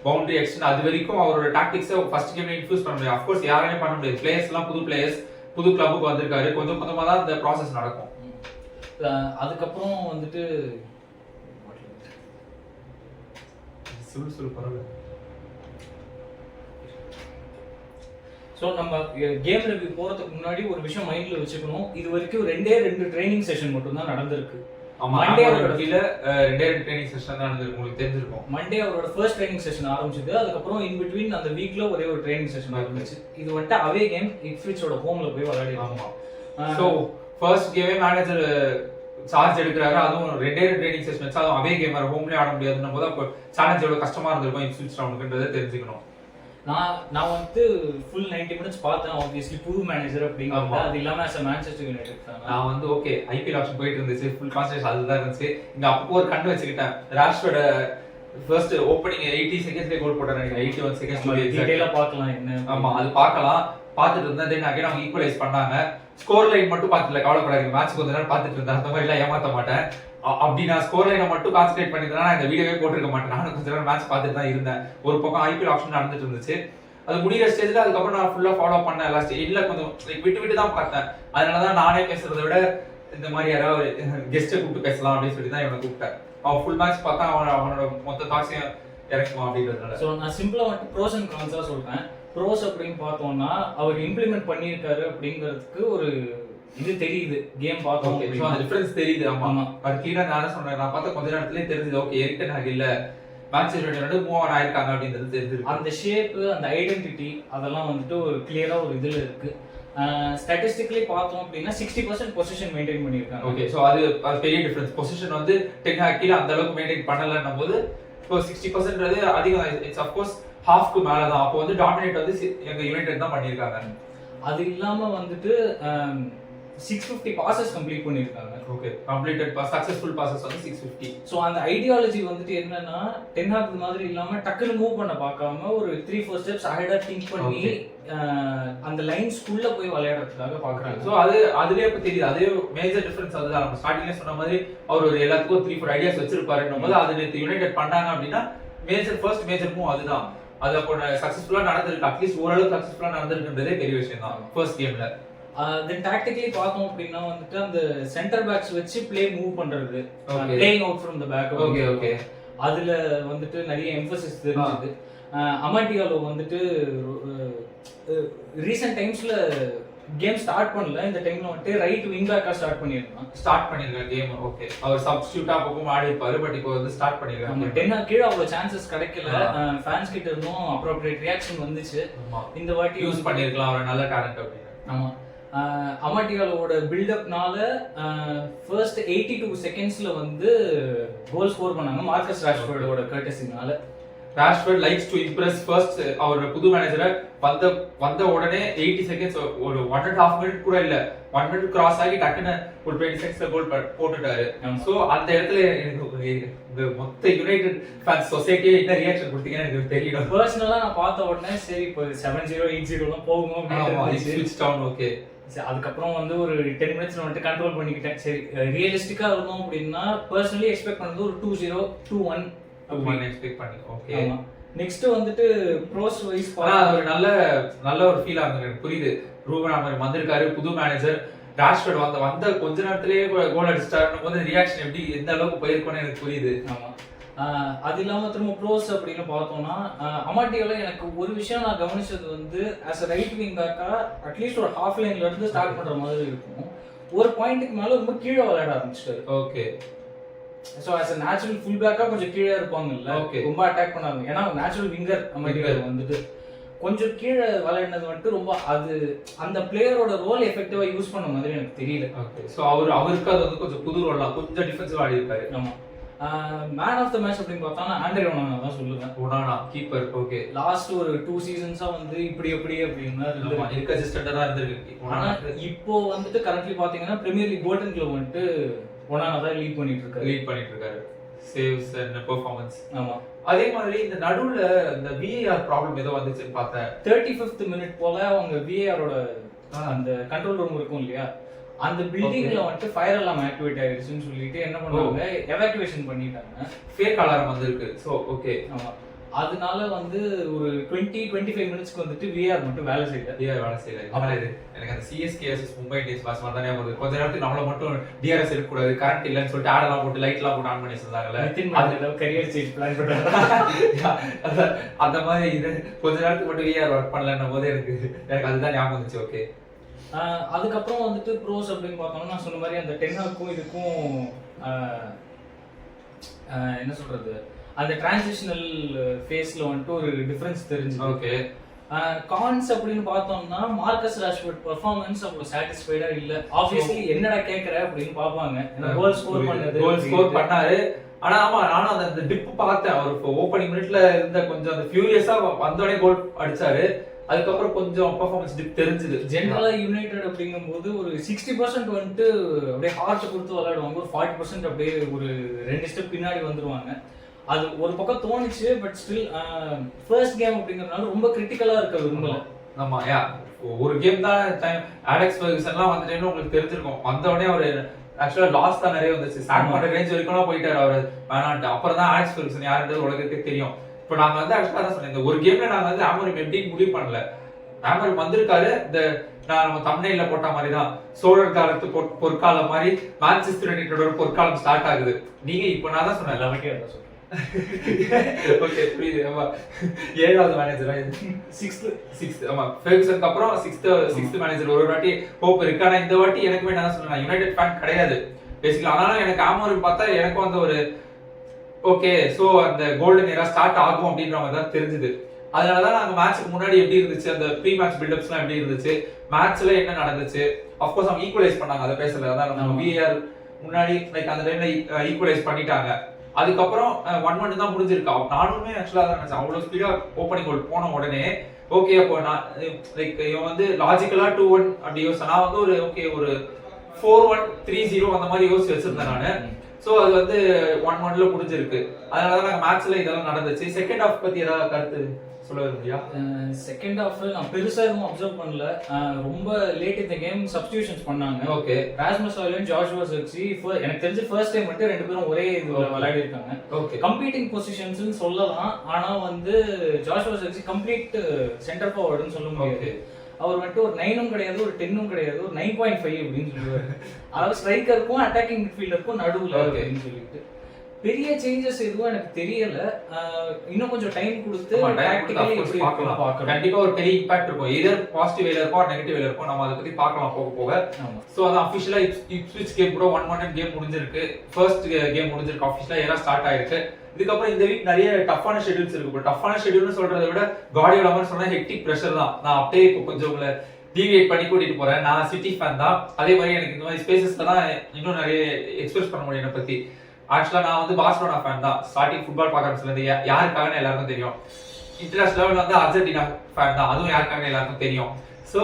பவுண்டரி எக்ஸ்டெண்ட் அது வரைக்கும் அவரோட டாக்டிக்ஸை ஃபர்ஸ்ட் கேம்ல இன்ஃபியூஸ் பண்ண முடியாது. அஃப்கோர்ஸ் யாராலையும் பண்ண முடியாது. பிளேயர்ஸ் எல்லாம் புது பிளேயர்ஸ், புது கிளப்புக்கு வந்திருக்காரு, கொஞ்சம் கொஞ்சமா தான் இந்த ப்ராசஸ் நடக்கும். அதுக்கப்புறம் வந்துட்டு சொல்லு பரவாயில்ல. ஸோ நம்ம கேம் ரிவ்யூ போறதுக்கு முன்னாடி ஒரு விஷயம் மைண்ட்ல வச்சுக்கணும். இது வரைக்கும் 2 ட்ரைனிங் செஷன் மட்டும் தான் நடந்திருக்கு. மண்டே அவரோட கீழ 2 ட்ரைனிங் செஷன் தான் நடந்திருக்கு, உங்களுக்கு தெரிஞ்சிருக்கும். மண்டே அவரோட ஃபர்ஸ்ட் ட்ரைனிங் செஷன் ஆரம்பிச்சது, அதுக்கப்புறம் இன் பிட்வீன் அந்த வீக்ல ஒரே ஒரு ட்ரைனிங் செஷன் ஆரம்பிச்சு. இது வந்துட்டு அவே கேம், இப்ஸ்விச்சோட ஹோம்ல போய் விளையாடிருக்கோம். ஸோ ஃபர்ஸ்ட் கேமே மேனேஜர் சார்ஜ் எடுக்கிறாரு, அதுவும் 2 ட்ரைனிங் செஷன் வச்சு அதுவும் அவே கேம் வேற ஹோம்லயே ஆட முடியாதுன்னும் போது அப்போ சேலஞ்ச் எவ்வளவு கஷ்டமா இருந்திருக்கும் இப்ஸ்விச் டவுனுக்குன்றதை தெரிஞ்சுக்கணும். நான் வந்து ஃபுல் 90 மினிட்ஸ் பார்த்தேன். ஆப்வியஸ்லி புது மேனேஜர் அப்படிங்கிறது, அது இல்லாம as a Manchester United fan நான் வந்து ஓகே ஐபிஎல் ஆப்ஷன் போயிட்டு இருந்துச்சு, ஃபுல் கான்சன்ட்ரேஷன் அதுதான் இருந்துச்சு. இங்க அப்போ ஒரு கண்ணு வச்சுக்கிட்டேன், ராஷ்வோட ஃபர்ஸ்ட் ஓப்பனிங் 80 செகண்ட்ஸ்ல கோல் போட்டாரு நினைக்கிறேன் 81 செகண்ட்ஸ் டீடைலா பார்க்கலாம் என்ன. ஆமா அது பார்க்கலாம். பார்த்துட்டு இருந்தா தென் அகைன் அவங்க ஈக்குவலைஸ் பண்ணாங்க. ஸ்கோர் லைன் மட்டும் பார்த்துல கவலைப்படாதீங்க, மேட்ச் கொஞ்ச நேரம் பார்த்துட்டு இருந்தேன், அந்த மாதிரி எல்லாம் ஏமாத்த மாட்டேன். அப்படி நான் ஸ்கோர் லைனை மட்டும் கான்சென்ட்ரேட் பண்ணிருந்தேன் நான் இந்த வீடியோவே போட்டிருக்க மாட்டேன். நானும் கொஞ்ச நேரம் மேட்ச் பார்த்துட்டு தான் இருந்தேன். ஒரு பக்கம் ஐபிஎல் ஆப்ஷன் நடந்துட்டு இருந்துச்சு, அது முடிகிற ஸ்டேஜ்ல அதுக்கப்புறம் நான் ஃபுல்லா ஃபாலோ பண்ணேன். எல்லா ஸ்டேஜ்ல கொஞ்சம் விட்டு விட்டு தான் பார்த்தேன். அதனாலதான் நானே பேசுறதை விட இந்த மாதிரி யாராவது கெஸ்ட்டை கூப்பிட்டு பேசலாம் அப்படின்னு சொல்லி தான் இவனை கூப்பிட்டேன். அவன் ஃபுல் மேட்ச் பார்த்தா அவனோட மொத்த தாட்சியம் இறக்குமா அப்படின்றதுனால. ஸோ நான் சிம்பிளா வந்துட்டு ப்ரோஸ் அண்ட் கான்ஸா சொல்றேன். ப்ரோஸ் அப்படின்னு பார்த்தோம்னா அவர் இம்ப்ளிமெண்ட் பண்ணியிருக்காரு அப்படிங்கிறதுக்கு ஒரு இது தெரியுது, கேம் பார்த்தோம் அந்த டிஃபரன்ஸ் தெரியுது. ஆமா அது கிளீனா நானே சொன்னேன், நான் பார்த்த கொஞ்ச நேரத்துலயே தெரிஞ்சது ஓகே எரிட்டன் ஹாக் இல்ல மேன்செஸ்டர் மூவ் ஆன் ஆயிருக்காங்க அப்படின்றது தெரிஞ்சது. அந்த ஷேப் அந்த ஐடென்டிட்டி அதெல்லாம் வந்துட்டு ஒரு கிளியரா ஒரு இதுல இருக்கு. ஸ்டாட்டிஸ்டிக்கலி பார்த்தோம் அப்படின்னா 60% பொசிஷன் மெயின்டைன் பண்ணியிருக்காங்க. ஓகே ஸோ அது பெரிய டிஃபரன்ஸ். பொசிஷன் வந்து டென் ஹாக் கீழே அந்த அளவுக்கு மெயின்டைன் பண்ணலன்னும் போது இப்போ 60% அதிகம். இட்ஸ் அஃப்கோர்ஸ் ஹாஃப்க்கு மேல தான். அப்போ வந்து டாமினேட் வந்து எங்க யுனைடெட் தான் பண்ணியிருக்காங்க. அது இல்லாம வந்துட்டு 650 பாசஸ் கம்ப்ளீட் பண்ணிருக்காங்க. Okay completed pass successful passes வந்து 650. சோ அந்த ஐடியாலஜி வந்துட்டு என்னன்னா டென் ஹாக் மாதிரி இல்லாம டக்குனு மூவ் பண்ண பார்க்காம ஒரு 3-4 ஸ்டெப்ஸ் அஹெடா திங்க் பண்ணி அந்த லைன்ஸ்க்குள்ள போய் விளையாடுறதுக்காக பாக்குறாங்க. சோ அது அதுலயே இப்ப தெரியுது. அதே மேஜர் டிஃபரன்ஸ் அதுதான். நம்ம ஸ்டார்டிங்ல சொன்ன மாதிரி அவர் ஒரு எல்லாத்துக்கும் 3-4 ஐடியாஸ் வச்சிருப்பாருன்னும் போது அது நேத்து யுனைடெட் பண்ணாங்க அப்படின்னா ஃபர்ஸ்ட் மேஜர் மூவ் அதுதான். அது அப்போ சக்சஸ்ஃபுல்லா நடந்திருக்கு. அட்லீஸ்ட் ஓரளவுக்கு சக்சஸ்ஃபுல்லா நடந்திருக்குன்றதே பெரிய விஷயம் தான் ஃபர்ஸ்ட் கேம்ல. தென் டாக்டிக்கலி பார்த்தோம் அப்படின்னா வந்துட்டு அந்த சென்டர் பேக்ஸ் வச்சு பிளே மூவ் பண்றது, playing out from the back. Okay okay அதுல வந்துட்டு நிறைய எம்பசிஸ் தெரிஞ்சது. அமாட்டியாலோ வந்துட்டு ரீசன்ட் டைம்ஸ்ல கேம் ஸ்டார்ட் பண்ணல, இந்த டைம்ல வந்துட்டு ரைட் விங் பேக்கா ஸ்டார்ட் பண்ணிருக்காங்க கேம். ஓகே அவர் சப்ஸ்டிட்யூட்டா அப்பவும் ஆடி இருப்பாரு, பட் இப்போ வந்து ஸ்டார்ட் பண்ணிருக்காங்க. டென்னா கீழ அவ்வளவு சான்சஸ் கிடைக்கல. ஃபேன்ஸ் கிட்ட இருந்தும் அப்ரோப்ரியேட் ரியாக்ஷன் வந்துச்சு. இந்த வாட்டி யூஸ் பண்ணிருக்கலாம், அவர் நல்ல டேலண்ட் அப்படின்னு. ஆமா அமாட்டியாலோட பில்டப்னால ஃபர்ஸ்ட் 82 செகண்ட்ஸ்ல வந்து கோல் ஸ்கோர் பண்ணாங்க மார்க்கஸ் ராஷ்வர்டோட கர்டசினால. Rashford likes to impress first. அவர் புது மேனேஜரை வந்த உடனே 80 செகண்ட்ஸ் ஒரு 1.5 மினிட் கூட இல்ல 1 மினிட் கிராஸ் ஆகி டக்குன்னு ஒரு 20 செகண்ட்ஸ்ல கோல் போட்டுட்டாரு. சோ அந்த இடத்துல எனக்கு மொத்த யுனைடெட் ஃபேன்ஸ் சொசைட்டியே என்ன ரியாக்ஷன் கொடுத்தீங்கன்னு எனக்கு தெரியல. பர்சனலா நான் பார்த்த உடனே சரி இப்போ 7-0 8-0 எல்லாம் போகும் அப்படின்னு ஸ்விட்ச் டவுன். ஓகே அதுக்கப்புறம் வந்து ஒரு 10 மினிட்ஸ் வந்துட்டு கண்ட்ரோல் பண்ணிக்கிட்டேன். சரி ரியலிஸ்டிக்கா இருந்தோம் அப்படின்னா பர்சனலி எக்ஸ்பெக்ட் பண்ணது ஒரு 2-0 2-1 எக்ஸ்பெக்ட் பண்ணி. ஓகே நெக்ஸ்ட் வந்துட்டு ப்ரோஸ் வைஸ் ஒரு நல்ல ஒரு ஃபீல் ஆகுது. எனக்கு புரியுது. ரூபன் அமரிம் வந்திருக்காரு, புது மேனேஜர். ராஷ்வர்ட் வந்த கொஞ்ச நேரத்திலேயே கோல் அடிச்சிட்டாருன்னும் போது ரியாக்ஷன் எப்படி எந்த அளவுக்கு போயிருக்கும்னு எனக்கு புரியுது. ஆமா அது இல்லாம திரும்ப ப்ரோஸ் அப்படின்னு பார்த்தோம்னா அமாட்டியால எனக்கு ஒரு விஷயம் நான் கவனிச்சது வந்து ஆஸ் அ ரைட் விங் பேக்கா அட்லீஸ்ட் ஒரு ஹாஃப் லைன்ல இருந்து ஸ்டார்ட் பண்ற மாதிரி இருக்கும். ஒரு பாயிண்ட்டுக்கு மேல ரொம்ப கீழே விளையாட ஆரம்பிச்சிட்டாரு. Okay so as a natural full back கொஞ்சம் கீழே இருப்பாங்கல்ல, ரொம்ப அட்டாக் பண்ணாங்க. ஏன்னா நேச்சுரல் விங்கர் அமெரிக்கர் வந்துட்டு கொஞ்சம் கீழே விளையாடுனது வந்துட்டு ரொம்ப அது அந்த பிளேயரோட ரோல் எஃபெக்டிவா யூஸ் பண்ண மாதிரி எனக்கு தெரியல. ஓகே சோ அவருக்கு அது வந்து கொஞ்சம் புது ரோல், கொஞ்சம் டிஃபென்சிவ் ஆடி இருக்காரு. ஆமா மேன் ஆஃப் த மேட்ச் அப்படின்னு பார்த்தா ஆண்ட்ரே ஒனானா தான் சொல்லுவேன். Onana keeper. ஓகே லாஸ்ட் ஒரு 2 சீசன்ஸா வந்து இப்படி அப்படின்னா இன்கன்சிஸ்டன்ட்டா தான் இருந்திருக்கு. ஆனா இப்போ வந்துட்டு கரண்ட்லி பாத்தீங்கன்னா பிரீமியர் லீக் கோல்டன் க்ளோவ் வந்துட்டு ஒனானா தான் லீட் பண்ணிட்டு இருக்காரு சேவ்ஸ் அண்ட் பெர்ஃபார்மன்ஸ். ஆமா அதே மாதிரி இந்த நடுவுல இந்த VAR ப்ராப்ளம் ஏதோ வந்துச்சுன்னு பார்த்தேன். 35th மினிட் போல அவங்க VARோட அந்த கண்ட்ரோல் ரூம் இருக்கும் இல்லையா, அந்த பில்டிங்ல வந்துட்டு ஃபயர் அலார்ம் ஆக்டிவேட் ஆயிடுச்சுன்னு சொல்லிட்டு என்ன பண்ணுவாங்க எவாக்குவேஷன் பண்ணிட்டாங்க. ஃபேக் அலாரம் வந்திருக்கு. சோ ஓகே ஆமா அதனால வந்து ஒரு 20-25 மினிட்ஸ்க்கு வந்துட்டு VAR மட்டும் வேலை செய்யல. எனக்கு அந்த CSK vs Mumbai Indians match மாதிரி தானே வருது. கொஞ்ச நேரத்துக்கு நம்மள மட்டும் DRS எடுக்கக்கூடாது, கரண்ட் இல்லைன்னு சொல்லிட்டு ஆடெல்லாம் போட்டு லைட்லாம் போட்டு ஆன் பண்ணி வச்சிருந்தாங்கல்ல, கரியர் சேஞ்ச் பிளான் பண்றாங்க. அந்த மாதிரி இது கொஞ்ச நேரத்துக்கு மட்டும் VAR ஒர்க் பண்ணலன்னும் போது எனக்கு அதுதான் ஞாபகம் வந்துச்சு. ஓகே அதுக்கப்புறம் வந்துட்டு ப்ரோஸ் அப்படின்னு பார்த்தோம்னா நான் சொன்ன மாதிரி அந்த டென்னாக்கும் இதுக்கும் என்ன சொல்றது அந்த டிரான்சிஷனல் ஃபேஸ்ல வந்துட்டு ஒரு டிஃபரன்ஸ் தெரிஞ்சு. ஓகே கான்ஸ் அப்படின்னு பார்த்தோம்னா மார்க்கஸ் ராஷ்வர்ட் பெர்ஃபார்மன்ஸ் அவ்வளவு சாட்டிஸ்ஃபைடா இல்ல. ஆப்வியஸ்லி என்னடா கேக்குற அப்படின்னு பாப்பாங்க. கோல் ஸ்கோர் பண்ணாரு. ஆனா ஆமா நானும் அந்த டிப் பார்த்தேன். அவர் ஓப்பனிங் மினிட்ல இருந்த கொஞ்சம் அந்த ஃபியூரியஸா வந்தோடனே கோல் அடிச்சாரு. அதுக்கப்புறம் கொஞ்சம் பெர்ஃபார்மன்ஸ் டிப் தெரிஞ்சது. ஜெனரலா யுனைடெட் அப்படிங்கும்போது ஒரு 60% வந்துட்டு அப்படியே ஹார்ட் கொடுத்து விளையாடுவாங்க, ஒரு 40% அப்படியே ஒரு 2 ஸ்டெப் பின்னாடி வந்துருவாங்க. அது ஒரு பக்கம் தோணுச்சு. பட் ஸ்டில் ஃபர்ஸ்ட் கேம் அப்படிங்கறதுனால ரொம்ப கிரிட்டிக்கலா இருக்க விரும்பல. ஆமா யா ஒரு கேம் தான் டைம். அலெக்ஸ் ஃபெர்குசன்லாம் வந்த டைம்ல உங்களுக்கு தெரிஞ்சிருக்கும். வந்த உடனே அவர் ஆக்சுவலா லாஸ் தான் நிறைய வந்துச்சு. சாக் பண்ற ரேஞ்ச் வரைக்கும் போயிட்டாரு அவர் வேணான்ட்டு. அப்புறம் தான் அலெக்ஸ் ஃபெர்குசன் யாருன்றது உலகத்துக்கே தெரியும். இப்போ நாங்க வந்து ஆக்சுவலா தான் சொன்னேன், இந்த ஒரு கேம்ல நாங்க வந்து ஆமரிம் எப்படின்னு முடிவு பண்ணல. ஆமரிம் வந்திருக்காரு, இந்த நம்ம தம்ப்நெயில்ல போட்ட மாதிரி தான் சோழர் காலத்து பொற்காலம் மாதிரி மான்செஸ்டர் யுனைட்டடோட பொற்காலம் ஸ்டார்ட் ஆகுது. நீங்க இப்போ நான் தான் சொன்னேன் நமக்கே அதான் சொல்றேன். ஓகே புரியுது. ஆமா 7வது மேனேஜர் சிக்ஸ்த் ஆமா ஃபெர்குசனுக்கு அப்புறம் சிக்ஸ்த் மேனேஜர் ஒரு வாட்டி ஹோப் இருக்கு. ஆனா இந்த வாட்டி எனக்குமே நான் சொன்னேன் யுனைடெட் ஃபேன் கிடையாது பேசிக்கலா. ஆனாலும் எனக்கு ஆமரிம் பார்த்தா எனக்கும் வந்து ஒரு ஓகே சோ அந்த கோல்டன் ஏரா ஸ்டார்ட் ஆகும் அப்படின்ற மாதிரி தான் தெரிஞ்சுது. அதனாலதான் நாங்க மேட்ச்க்கு முன்னாடி எப்படி இருந்துச்சு, அந்த ப்ரீ மேட்ச் பில்டப்ஸ்லாம் எப்படி இருந்துச்சு, மேட்ச்ல என்ன நடந்துச்சு, அஃப்கோர்ஸ் அவங்க ஈக்குவலைஸ் பண்ணாங்க, அதை பேசல. அதான் நம்ம விஆர் முன்னாடி லைக் அந்த டைம்ல ஈக்குவலைஸ் பண்ணிட்டாங்க. அதுக்கப்புறம் 1-1 தான் முடிஞ்சிருக்கு. நானுமே ஆக்சுவலா தான் நினைச்சேன், அவ்வளவு ஸ்பீடா ஓப்பனிங் கோல் போன உடனே ஓகே அப்போ நான் லைக் இவன் வந்து லாஜிக்கலா 2-1 அப்படி யோசிச்சேன். நான் வந்து ஒரு ஓகே ஒரு 4-1 3-0 அந்த மாதிரி யோசிச்சு வச்சிருந்தேன் நானு. சோ அது வந்து 1-1ல முடிஞ்சிருக்கு. அதனாலதான் நாங்க மேட்ச்ல இதெல்லாம் நடந்துச்சு. செகண்ட் ஹாஃப் பத்தி ஏதாவது கருத்து சொல்ல விரும்பியா? செகண்ட் ஹாஃப் நான் பெருசா எதுவும் அப்சர்வ் பண்ணல. ரொம்ப லேட் இந்த கேம் சப்ஸ்டிடியூஷன்ஸ் பண்ணாங்க. ஓகே ராஸ்மஸ் ஹாய்லண்ட், ஜாஷுவா ஜெர்க்ஸி எனக்கு தெரிஞ்சு ஃபர்ஸ்ட் டைம் மட்டும் ரெண்டு பேரும் ஒரே இதுல விளையாடி இருக்காங்க. ஓகே கம்பீட்டிங் பொசிஷன்ஸ்னு சொல்லலாம். ஆனா வந்து ஜாஷுவா ஜெர்க்ஸி கம்ப்ளீட் சென்டர் ஃபார்வர்டுன்னு சொல்ல முடியாது. அவர் வந்துட்டு ஒரு 9ம் கிடையாது, ஒரு 10ம் கிடையாது, ஒரு 9.5 அப்படின்னு சொல்லுவாரு. அதாவது ஸ்ட்ரைக்கருக்கும் அட்டாக்கிங் மிட்ஃபீல்டருக்கும் நடுவுல அப்படின்னு சொல்லிட்டு பெரிய சேஞ்சஸ் எதுவும் எனக்கு தெரியல. இன்னும் கொஞ்சம் டைம் கொடுத்து கண்டிப்பா ஒரு பெரிய இம்பாக்ட் இருக்கும். எதர் பாசிட்டிவ் வேல இருக்கும் நெகட்டிவ் வேல இருக்கும். நம்ம அதை பத்தி பார்க்கலாம் போக போக. சோ அது அபிஷியலா இப்ஸ்விச் கேம் கூட 1-1 கேம் முடிஞ்சிருக்கு. ஃபர்ஸ்ட் கேம் முடிஞ்சிருக்கு, அபிஷியலா ஏரா ஸ்டார்ட் ஆயிருக்கு. இதுக்கப்புறம் இந்த வீக் நிறைய டஃப்பான ஷெட்யூல்ஸ் இருக்கு. டஃப்பான ஷெட்யூல்னு சொல்றதை விட கார்டியோலா மாதிரி சொன்னா ஹெக்டிக் பிரஷர் தான். நான் அப்படியே இப்போ கொஞ்சம் உங்களை டிவியேட் பண்ணி கூட்டிட்டு போறேன். நான் சிட்டி ஃபேன் தான். அதே மாதிரி எனக்கு இந்த மாதிரி ஸ்பேசஸ்ல தான் இன்னும் நிறைய எக்ஸ்பிரஸ் பண்ண முடியும் என்னை பத்தி. ஆக்சுவலா நான் வந்து பார்சிலோனா ஃபேன் தான். ஸ்டார்டிங் ஃபுட்பால் பார்க்கறதுல இருந்து யாருக்காகன்னு எல்லாருக்கும் தெரியும். இன்டர்நேஷனல் லெவல்ல வந்து அர்ஜென்டினா ஃபேன் தான், அதுவும் யாருக்காக எல்லாருக்கும் தெரியும். சோ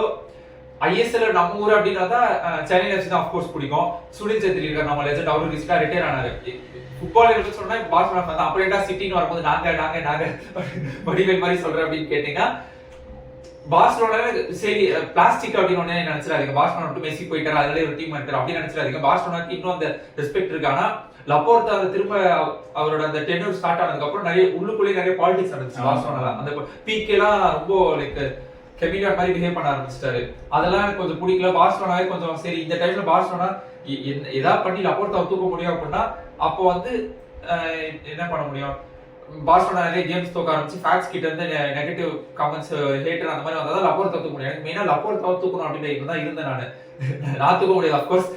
ஐஎஸ்எல் நம்ம ஊர் அப்படின்னா தான் சென்னை எஃப்சி தான் ஆஃப்கோர்ஸ் பிடிக்கும். சுனில் சேத்ரி இருக்கார், நம்ம லெஜெண்ட், அவரு ரீசெண்டா ரிட்டையர் ஆனாரு. ஃபுட்பால் எடுத்து சொன்னா பார்சிலோனா ஃபேன் தான். அப்புறம் என்ன சிட்டின்னு வரும்போது நாங்க வடிவேல் மாதிரி சொல்றேன் அப்படின்னு கேட்டீங்கன்னா பார்சிலோனா சரி பிளாஸ்டிக் அப்படின்னு ஒண்ணே நினைச்சிடாதீங்க. பார்சிலோனா மட்டும் மெஸ்ஸி போயிட்டாரு, அதனால ஒரு டீம் இருக்காரு அப்படின்னு நினைச்சிடாதீங்க. பார்சிலோனாக்கு இன்னும் அந்த ரெஸ்பெக்ட் இருக்கு. ஆனா லப்போர்ட்டா திரும்ப அவரோட அந்த டென்யூர் ஸ்டார்ட் ஆனதுக்கு அப்புறம் நிறைய உள்ளுக்குள்ளேயே நிறைய பாலிடிக்ஸ் நடந்துச்சு பார்சிலோனால. அந்த பீக்கெல்லாம் ரொம்ப லைக் கெமிலியான் மாதிரி பிஹேவ் பண்ண ஆரம்பிச்சிட்டாரு. அதெல்லாம் எனக்கு கொஞ்சம் பிடிக்கல. பார்சிலோனாவே கொஞ்சம் சரி இந்த டைம்ல பார்சிலோனா ஏதாவது பண்ணி லப்போர்ட்டாவை தூக்க முடியும் அப்படின்னா அப்போ வந்து என்ன பண்ண முடியும், பார்சிலோனா நிறைய கேம்ஸ் தூக்க ஆரம்பிச்சு ஃபேக்ஸ் கிட்ட இருந்து நெகட்டிவ் கமெண்ட்ஸ் ஹேட்டர் அந்த மாதிரி வந்தா லப்போர்ட்டா தூக்க முடியும். எனக்கு மெயினா லப்போர்ட்டாவை தூக்கணும் அப்படின்னு தான் இருந்தேன் நான் தூக்க முடியாது. அப்கோர்ஸ்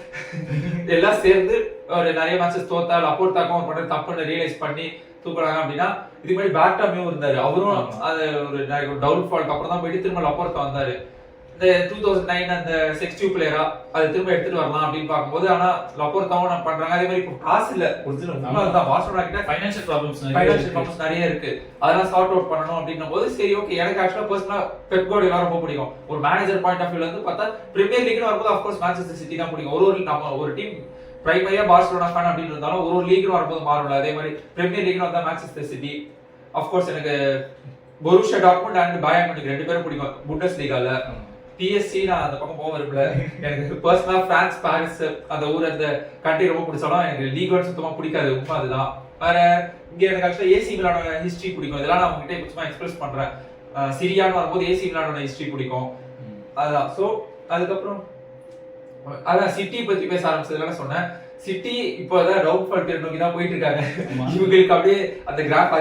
எல்லாம் சேர்ந்து ஒரு நிறைய மேட்சஸ் தோத்தா லப்போர்ட்டாக்கும் ஒரு பண்ண தப்புன்னு ரியலைஸ் பண்ணி தூக்குறாங்க அப்படின்னா இது மாதிரி பேக்டாமியும் இருந்தாரு. அவரும் அது ஒரு டவுன் ஃபால்க்கு அப்புறம் தான் போயிட்டு திரும்ப லப்போர்ட்டா வந்தாரு. இந்த 2009 அந்த செக்ஸ்டிவ் பிளேயரா அது திரும்ப எடுத்துட்டு வரலாம் அப்படின்னு பார்க்கும்போது ஆனா லப்போர்ட்டாவும் நான் பண்றாங்க. அதே மாதிரி இப்போ காசு இல்ல, ஒரிஜினல் தான் பார்சிலோனா கிட்ட ஃபைனான்சியல் ப்ராப்ளம்ஸ் நிறைய இருக்கு. அதெல்லாம் சார்ட் அவுட் பண்ணணும் அப்படின்னும் போது சரி ஓகே. எனக்கு ஆக்சுவலா பர்சனலா பெப் கார்டியோலா ரொம்ப பிடிக்கும். ஒரு மேனேஜர் பாயிண்ட் ஆஃப் வியூல இருந்து பார்த்தா பிரீமியர் லீக்னு வரும்போது ஆஃப்கோர்ஸ் மேன்செஸ்டர் சிட்டி தான் பிடிக்கும். நம்ம ஒரு டீம் பிரைமரியா பார்சிலோனா ஃபேன் அப்படின்னு இருந்தாலும் ஒரு லீக்னு வரும்போது மாறும்ல. அதே மாதிரி பிரீமியர் லீக்னு வந்தா மேன்செஸ்டர் சிட்டி. ஆஃப்கோர்ஸ் எனக்கு Borussia Dortmund and Bayern Munich ரெண்டு பேரும் பிடிக்கும். புண்டஸ் லீகால பிஎஸ்சி நான் அந்த பக்கம் போக விரும்பல. எனக்கு பர்சனலா பிரான்ஸ் பாரிஸ் அந்த ஊர் அந்த கண்ட்ரி ரொம்ப பிடிச்சாலும் எனக்கு லீக் ஒன் சுத்தமா பிடிக்காது. உண்மை அதுதான். வேற இங்க எனக்கு ஆக்சுவலா ஏசி மிலானோட ஹிஸ்டரி பிடிக்கும். இதெல்லாம் நான் உங்ககிட்ட சும்மா எக்ஸ்பிரஸ் பண்றேன். சிரியான்னு வரும்போது ஏசி மிலானோட ஹிஸ்டரி பிடிக்கும். அதுதான். சோ அதுக்கப்புறம் அதான் சிட்டி பத்தி பேச ஆரம்பிச்சதுனால சொன்னேன். சிட்டி இப்போ அதான் டவுன் ஃபால் பீரியட் நோக்கி தான் போயிட்டு இருக்காங்க. இவங்களுக்கு அப்படியே அந்த கிராஃப்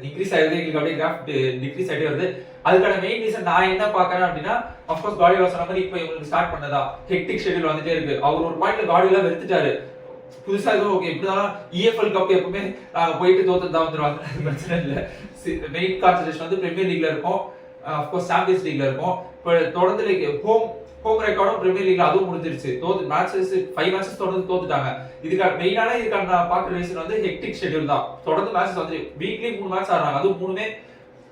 இன்க்ரீஸ் ஆகுது, எங்களுக்கு அப்படியே கிராஃப் டிக்ரீஸ் ஆகிட்டே வருது. அதுக்கான மெயின் ரீசன் நான் என்ன பாக்குறேன் அப்படின்னா அஃப்கோர்ஸ் கார்டியோலா சொன்ன மாதிரி இப்போ இவங்களுக்கு ஸ்டார்ட் பண்ணதா ஹெக்டிக் ஷெட்யூல் வந்துட்டே இருக்கு. அவர் ஒரு பாயிண்ட்ல கார்டியோலா வெறுத்துட்டாரு. புதுசா எதுவும் ஓகே இப்படிதான் இஎஃப்எல் கப் எப்பவுமே போயிட்டு தோத்து தான் வந்துருவாங்க, பிரச்சனை இல்லை. மெயின் கான்சன்ட்ரேஷன் வந்து பிரீமியர் லீக்ல இருக்கும், அஃப்கோர்ஸ் சாம்பியன்ஸ் லீக்ல இருக்கும். இப்போ தொடர்ந்து ஹோம் ரெக்கார்டும் பிரீமியர் லீக்ல அதுவும் முடிஞ்சிருச்சு. தோத்து மேட்சஸ் 5 மேட்சஸ் தொடர்ந்து தோத்துட்டாங்க. இதுக்கான நான் பாக்குற ரீசன் வந்து ஹெக்டிக் ஷெட்யூல் தான். தொடர்ந்து மேட்சஸ் வந்து வீக்லி 3 மேட்ச் ஆடுறாங்க. அதுவும் 3மே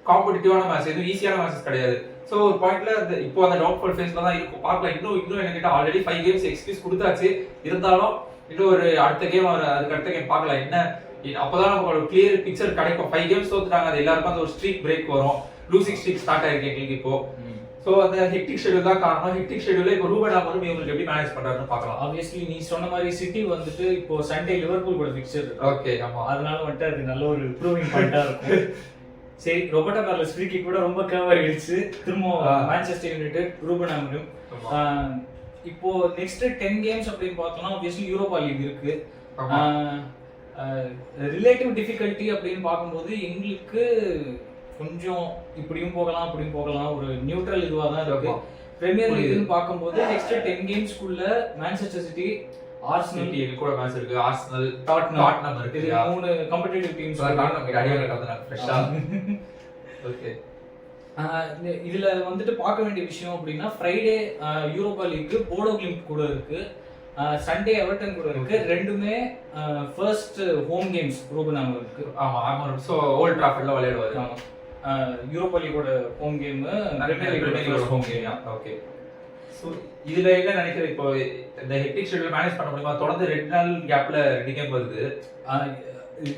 காம்படிட்டிவான மேட்ச், எதுவும் ஈஸியான மேட்சஸ் கிடையாது. சோ ஒரு பாயிண்ட்ல இப்போ அந்த டவுன் ஃபால் ஃபேஸ்ல தான் இருக்கும். பார்க்கலாம். இன்னும் என்கிட்ட ஆல்ரெடி 5 கேம்ஸ் எக்ஸ்கியூஸ் கொடுத்தாச்சு. இருந்தாலும் இன்னும் ஒரு அடுத்த கேம் அதுக்கு அடுத்த கேம் பார்க்கலாம். அப்பதான் நமக்கு ஒரு கிளியர் பிக்சர் கிடைக்கும். 5 கேம்ஸ் தோத்துட்டாங்க, அது எல்லாருக்கும் அந்த ஒரு ஸ்ட்ரீக் பிரேக் வரும். லூசிங் ஸ்ட்ரீக் ஸ்டார்ட் ஆயிருக்கு எங்களுக்கு இப்போ. சோ அந்த ஹெக்டிக் ஷெட்யூல் தான் காரணம். ஹெக்டிக் ஷெட்யூல்ல இப்போ ரூபன் அமரும் இவங்களுக்கு எப்படி மேனேஜ் பண்றாருன்னு பார்க்கலாம். ஆப்வியஸ்லி நீ சொன்ன மாதிரி சிட்டி வந்துட்டு இப்போ சண்டே லிவர்பூல் கூட பிக்சர். ஓகே, ஆமா. அதனால வந்துட்டு அது நல்ல ஒரு ப்ரூவிங் பாயிண்டா இருக்கும். சரி, ரொபர்டோ கார்லோஸ் ஃப்ரீ கிக் கூட ரொம்ப கர்வ் ஆயிடுச்சு. திரும்ப மான்செஸ்டர் யுனைட்டட் ரூபன் அமரும். இப்போ நெக்ஸ்ட் 10 கேம்ஸ் அப்படின்னு பார்த்தோம்னா ஆப்வியஸ்லி யூரோப்பா லீக் இருக்கு. ரிலேட்டிவ் டிஃபிகல்ட்டி அப்படின்னு பார்க்கும்போது எங்களுக்கு கொஞ்சம் இப்படியும் போகலாம் அப்படியும் போகலாம், ஒரு நியூட்ரல் இதுவாக தான் இருக்கு. பிரீமியர் லீக்னு பார்க்கும்போது நெக்ஸ்ட் 10 கேம்ஸ்க்குள்ள மான்செஸ்டர் சிட்டி, ஆர்சனல் கூட மேட்ச் இருக்கு. ஆர்சனல், டாட்னம் இருக்கு. இது 3 காம்படிட்டிவ் டீம்ஸ். டாட்னம் அடியா கட்டறாங்க ஃப்ரெஷா. ஓகே. இதுல வந்துட்டு பார்க்க வேண்டிய விஷயம் அப்படின்னா Friday Europa League Bodo Glimt கூட இருக்கு, சண்டே எவர்டன் கூட இருக்கு. ரெண்டுமே ஃபர்ஸ்ட் ஹோம் கேம்ஸ் ரூபன் அமருக்கு. ஆமா, ஆமா. சோ ஓல்ட் டிராஃபர்ட்ல விளையாடுவாரு. ஆமா, யூரோப்பா லீகோட ஹோம் கேம், பிரீமியர் லீகோட ஹோம் கேம். ஓகே. சோ இதுல என்ன நினைக்கிறேன், இப்போ இந்த ஹெக்டிக் ஷெட்யூல் மேனேஜ் பண்ண முடியுமா? தொடர்ந்து 2 நாள் கேப்ல 2 கேம் வருது.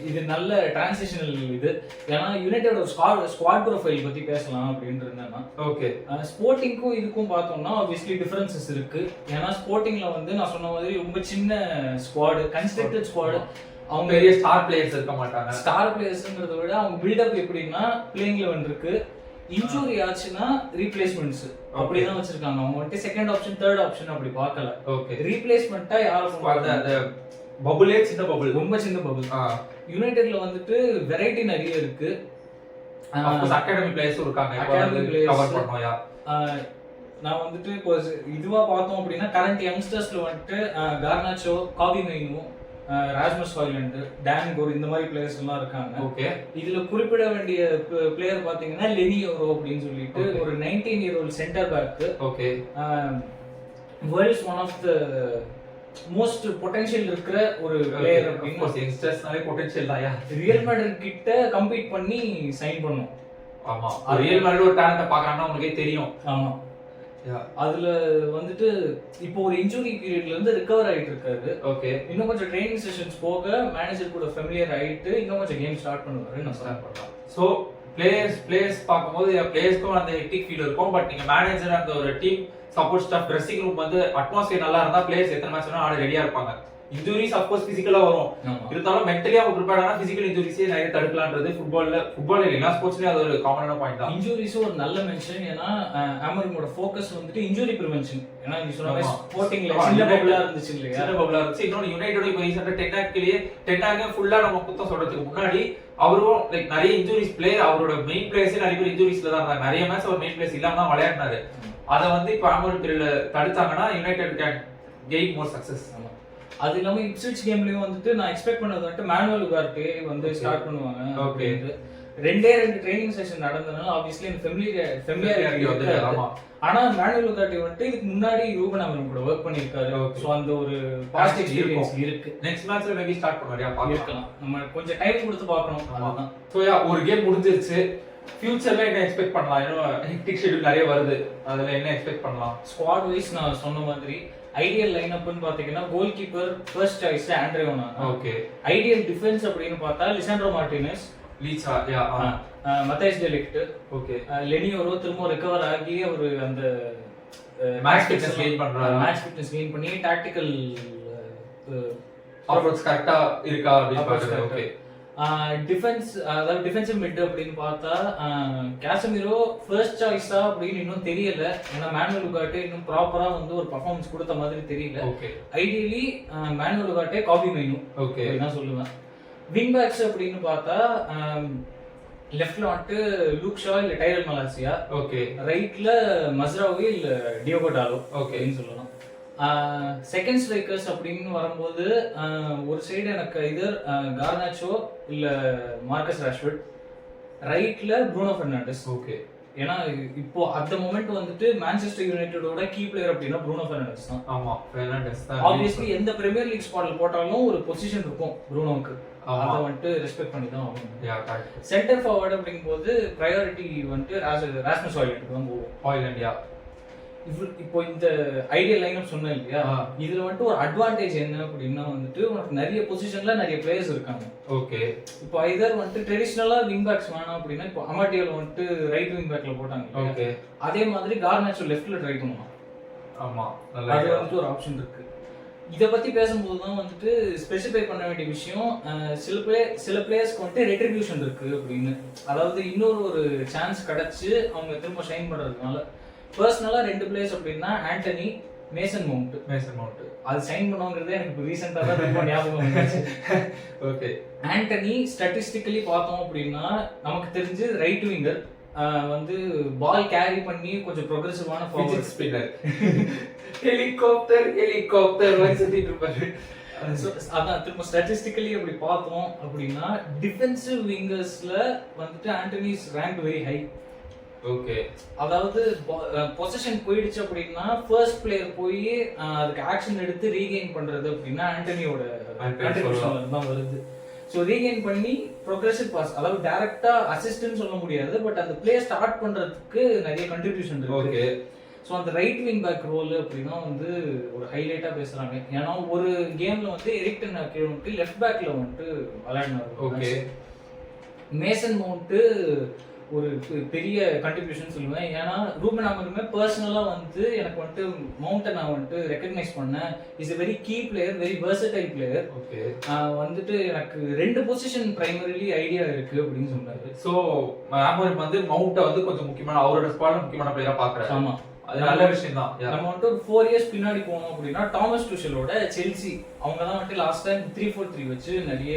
இது நல்ல டிரான்சிஷனல் இது. ஏன்னா யுனைடெட் ஒரு ஸ்குவாட் ப்ரொஃபைல் பத்தி பேசலாம் அப்படின்றது என்னன்னா, ஓகே, ஸ்போர்ட்டிங்க்கும் இதுக்கும் பார்த்தோம்னா ஆப்வியஸ்லி டிஃபரன்சஸ் இருக்கு. ஏன்னா ஸ்போர்ட்டிங்ல வந்து நான் சொன்ன மாதிரி ரொம்ப சின்ன ஸ்குவாட், கன்ஸ்ட்ரக்டட் ஸ்குவாட். அவங்க பெரிய ஸ்டார் பிளேயர்ஸ் இருக்க மாட்டாங்க. ஸ்டார் பிளேயர்ஸ்ங்கிறத விட அவங்க பில்டப் எப்படின்னா பிளேயிங் 11 இருக்கு, இன்ஜூரி ஆச்சுன்னா ரீப்ளேஸ்மெண்ட்ஸ் அப்படிதான் வச்சிருக்காங்க. அவங்க வந்துட்டு செகண்ட் ஆப்ஷன் தேர்ட் ஆப்ஷன் அப்படி பார்க்கல. ஓகே, ரீப்ளேஸ்மெண்ட்டா யாரும் அந்த பபுளே சின்ன பபுள், ரொம்ப சின்ன பபுள். யுனைடெட்ல வந்துட்டு வெரைட்டி நிறைய இருக்கு. அகாடமி பிளேயர்ஸ் இருக்காங்க, அகாடமி பிளேயர்ஸ் கவர் பண்ணோம்யா. நான் வந்துட்டு இப்போ இதுவா பார்த்தோம் அப்படின்னா கரண்ட் யங்ஸ்டர்ஸ்ல வந்துட்டு Garnacho, Kobbie Mainoo, Rasmus Hojlund, Dan Gore இந்த மாதிரி பிளேயர்ஸ் எல்லாம் இருக்காங்க. ஓகே, இதுல குறிப்பிட வேண்டிய பிளேயர் பாத்தீங்கன்னா லெனி யோரோ அப்படின்னு சொல்லிட்டு ஒரு 19 year old centre back. Okay, world's one of the most potential இருக்கிற ஒரு பிளேயர் அப்படின்னு. யங்ஸ்டர்ஸ்னாலே பொட்டன்ஷியல் தான். ரியல் மேட்ரிட் கிட்ட கம்பீட் பண்ணி சைன் பண்ணோம். ஆமா, ரியல் மேட்ரிட் ஒரு டேலண்ட பார்க்கறாங்கன்னா உங்களுக்கே தெரியும். ஆமா, அதுல வந்துட்டு இப்போ ஒரு இன்ஜூரி பீரியட்ல இருந்து ரிகவர் ஆயிட்டு இருக்காரு. ஓகே, இன்னும் கொஞ்சம் ட்ரைனிங் செஷன்ஸ் போக மேனேஜர் கூட ஃபெமிலியர் ஆயிட்டு இன்னும் கொஞ்சம் கேம் ஸ்டார்ட் பண்ணுவாரு நான் ஸ்டார்ட் பண்ணலாம். சோ பிளேயர்ஸ் பார்க்கும்போது பிளேயர்ஸ்க்கும் அந்த ஹெக்டிக் ஃபீல் இருக்கும். பட் நீங்க மேனேஜர் அந்த ஒரு team support staff dressing room வந்து அட்மாஸ்பியர் நல்லா இருந்தா பிளேயர்ஸ் எத்தனை மேட்ச் வேணா ஆட ரெடியா இருப்பாங்க. இன்ஜூரிஸ் அஃப்கோர்ஸ் பிசிக்கலா வரும், இருந்தாலும் மென்டலி அவங்க ப்ரிப்பேர் ஆனா பிசிக்கல் இன்ஜூரிஸே நிறைய தடுக்கலாம்ன்றது ஃபுட்பால் எல்லா ஸ்போர்ட்ஸ்லயும் அது ஒரு காமனான பாயிண்ட் தான். இன்ஜூரிஸும் ஒரு நல்ல மென்ஷன். ஏன்னா அமரிமோட ஃபோக்கஸ் வந்துட்டு இன்ஜூரி பிரிவென்ஷன். ஏன்னா நீ சொன்ன மாதிரி ஸ்போர்ட்டிங்ல சின்ன பபுலா இருந்துச்சு இல்லையா, சின்ன பபுலா இருந்துச்சு. இன்னொரு யுனைட்டட் இப்போ ரீசெண்டா டென்னாக்கே ஃபுல்லா நம்ம குத்தம் சொல்றதுக்கு முன்னாடி அவரும் லைக் நிறைய இன்ஜூரிஸ் பிளேயர், அவரோட மெயின் பிளேயர்ஸே நிறைய பேர் இன்ஜூரிஸ்ல தான் இருந்தாங்க. நிறைய மேட்ச் அவர் மெயின் பிளேயர்ஸ் இல்லாம தான் விளையாடினாரு. அதை வந்து இப்போ அமர் பீரியட்ல தடுத்தாங்கன்னா United can gain more success. அது இல்லாம இப்ஸ்விச் கேம்லயும் வந்துட்டு நான் எக்ஸ்பெக்ட் பண்ணது வந்துட்டு மேனுவல் உகார்டே வந்து ஸ்டார்ட் பண்ணுவாங்க. ஓகே, 2 ட்ரைனிங் செஷன் நடந்ததுனால ஆப்வியஸ்லி எனக்கு ஃபெமிலியாரிட்டி வந்து. ஆமா, ஆனா மேனுவல் உகார்டே வந்துட்டு இதுக்கு முன்னாடி ரூபன் அமரும் கூட வர்க் பண்ணிருக்காரு. சோ அந்த ஒரு பாசிட்டிவ் எக்ஸ்பீரியன்ஸ் இருக்கு. நெக்ஸ்ட் மேட்ச்ல மேபி ஸ்டார்ட் பண்ணுவாரியா பார்க்கலாம். நம்ம கொஞ்சம் டைம் கொடுத்து பார்க்கணும். அதான். சோ ஒரு கேம் முடிஞ்சிருச்சு. ஃபியூச்சர்ல என்ன எக்ஸ்பெக்ட் பண்ணலாம்? ஹெக்டிக் ஷெட்யூல் நிறைய வருது, அதுல என்ன எக்ஸ்பெக்ட் பண்ணலாம்? ஸ்குவாட் வைஸ் நான் சொன்ன மாதிரி ஐடியல் லைனப்னு பாத்தீங்கன்னா goal keeper first choice Andre Onana. Okay, ideal defence அப்படின்னு பார்த்தா லிசாண்ட்ரோ மார்டினஸ், லீச்சா, மத்தேஸ் டெ லிக்ட். ஓகே, லெனி யோரோ திரும்ப ரிகவர் ஆகி ஒரு அந்த மேட்ச் ஃபிட்னஸ் கெயின் பண்ணி டாக்டிக்கல் அப்ரோச் கரெக்ட்டா இருக்கா அப்படின்னு பாருங்க. ஓகே, டிஃபென்ஸ் அதாவது டிஃபென்சிவ் மிட் அப்படின்னு பார்த்தா கேசமிரோ ஃபர்ஸ்ட் சாய்ஸா அப்படின்னு இன்னும் தெரியல. ஏன்னா மேனுவல் உகார்டே இன்னும் ப்ராப்பரா வந்து ஒரு பர்ஃபார்மன்ஸ் கொடுத்த மாதிரி தெரியல. Okay, ideally Manuel Ugarte, Kobbie Mainoo. Okay, நான் சொல்லுவேன். விங் பேக்ஸ் அப்படின்னு பார்த்தா லெஃப்ட்ல வந்துட்டு லூக் ஷா இல்ல டைரல் மலாசியா. ஓகே, ரைட்ல மஸ்ராவி இல்ல டியோகோ டாலோ. ஓகேன்னு சொல்லலாம். செகண்ட் ஸ்ட்ரைக்கர்ஸ் அப்படின்னு வரும்போது ஒரு சைடு எனக்கு இதர் கார்னாச்சோ இல்ல மார்க்கஸ் ராஷ்வர்ட், ரைட்ல ப்ரூனோ பெர்னாண்டஸ். ஓகே, ஏன்னா இப்போ அட் தி மொமெண்ட் வந்துட்டு மான்செஸ்டர் யுனைட்டடோட கீ பிளேயர் அப்படின்னா ப்ரூனோ பெர்னாண்டஸ் தான். ஆமா, பெர்னாண்டஸ் தான். ஆப்வியஸ்லி எந்த பிரீமியர் லீக் ஸ்குவாட்ல போட்டாலும் ஒரு பொசிஷன் இருக்கும் ப்ரூனோக்கு, அதை வந்துட்டு ரெஸ்பெக்ட் பண்ணி தான் ஆகணும். சென்டர் ஃபார்வர்ட் அப்படிங்கும்போது ப்ரையாரிட்டி வந்துட்டு ராஸ்மஸ் ஹாய்லண்ட் தான் போகும். ஹாய்லண்ட், இப்போ இந்த ஐடியல் லைனப் சொன்னேன் இல்லையா, இதுல வந்துட்டு ஒரு அட்வான்டேஜ் என்ன அப்படின்னா வந்துட்டு உனக்கு நிறைய பொசிஷன்ல நிறைய பிளேயர்ஸ் இருக்காங்க. ஓகே. இப்போ ஐதர் வந்துட்டு ட்ரெடிஷனலா விங் பேக்ஸ் வேணாம் அப்படின்னா இப்போ அமாட்டியல் வந்துட்டு ரைட் விங் பேக்ல போட்டாங்க. ஓகே. அதே மாதிரி கார்னாச்சோ லெஃப்ட்ல ட்ரை பண்ணுவான். ஆமா, அது வந்துட்டு ஒரு ஆப்ஷன் இருக்கு. இத பத்தி பேசும்போது தான் வந்துட்டு ஸ்பெசிஃபை பண்ண வேண்டிய விஷயம், சில பிளேயர்ஸ்க்கு வந்துட்டு ரெட்ரிபியூஷன் இருக்கு அப்படின்னு. அதாவது இன்னொரு ஒரு சான்ஸ் கிடைச்சு அவங்க திரும்ப ஷைன் பண்றதுனால. பர்சனலா 2 பிளேயர்ஸ் அப்படின்னா ஆண்டனி, மேசன் மவுண்ட். அது சைன் பண்ணுவாங்கிறதே எனக்கு ரீசெண்டா தான் ரொம்ப ஞாபகம் வந்துச்சு. ஓகே. ஆண்டனி ஸ்டாட்டிஸ்டிக்கலி பார்த்தோம் அப்படின்னா நமக்கு தெரிஞ்சு ரைட் விங்கர், வந்து பால் கேரி பண்ணி கொஞ்சம் ப்ரோக்ரெசிவான ஃபார்வர்ட் ஸ்பின்னர், ஹெலிகாப்டர் வந்து சுத்திட்டு இருப்பாரு. அதான் திரும்ப ஸ்டாட்டிஸ்டிக்கலி அப்படி பார்த்தோம் அப்படின்னா டிஃபென்சிவ் விங்கர்ஸ்ல வந்துட்டு Anthony's rank very high. Okay. அதாவது பொசிஷன் போயிடுச்சு அப்படின்னா ஃபர்ஸ்ட் பிளேயர் போய் அதுக்கு ஆக்ஷன் எடுத்து ரீகெயின் பண்றது அப்படின்னா ஆண்டனியோட கான்ட்ரிபியூஷன்ல தான் வருது. ஸோ ரீகெயின் பண்ணி ப்ரோக்ரெசிவ் பாஸ், அதாவது டைரக்டா அசிஸ்ட்னு சொல்ல முடியாது, பட் அந்த பிளே ஸ்டார்ட் பண்றதுக்கு நிறைய கண்ட்ரிபியூஷன் இருக்கு. ஓகே. ஸோ அந்த ரைட் விங் பேக் ரோல் அப்படின்னா வந்து ஒரு ஹைலைட்டா பேசுறாங்க. ஏன்னா ஒரு கேம்ல வந்து எரிக் டென் ஹாக் வந்துட்டு லெஃப்ட் பேக்ல வந்துட்டு விளையாடினாரு. ஓகே. மேசன் மவுண்ட் ஒரு பெரிய கண்ட்ரிபியூஷன் சொல்லுவேன். ஏன்னா ரூபன் அமருமே பர்சனலா வந்து எனக்கு வந்துட்டு மவுண்ட்டை நான் வந்துட்டு ரெக்கக்னைஸ் பண்ணேன். Is a very key player, very versatile player. Okay. வந்துட்டு எனக்கு 2 பொசிஷன் பிரைமரிலி ஐடியா இருக்கு அப்படின்னு சொன்னாரு. சோ அமர் வந்து மவுண்ட்டை வந்து கொஞ்சம் முக்கியமான அவரோட ஸ்குவாட்ல முக்கியமான பிளேயரா பாக்குறாரு. ஆமா, அது நல்ல விஷயம் தான். நம்ம வந்துட்டு ஒரு 4 இயர்ஸ் பின்னாடி போனோம் அப்படின்னா டாமஸ் டுஷலோட செல்சி அவங்க தான் வந்துட்டு லாஸ்ட் டைம் 3-4-3 வச்சு நிறைய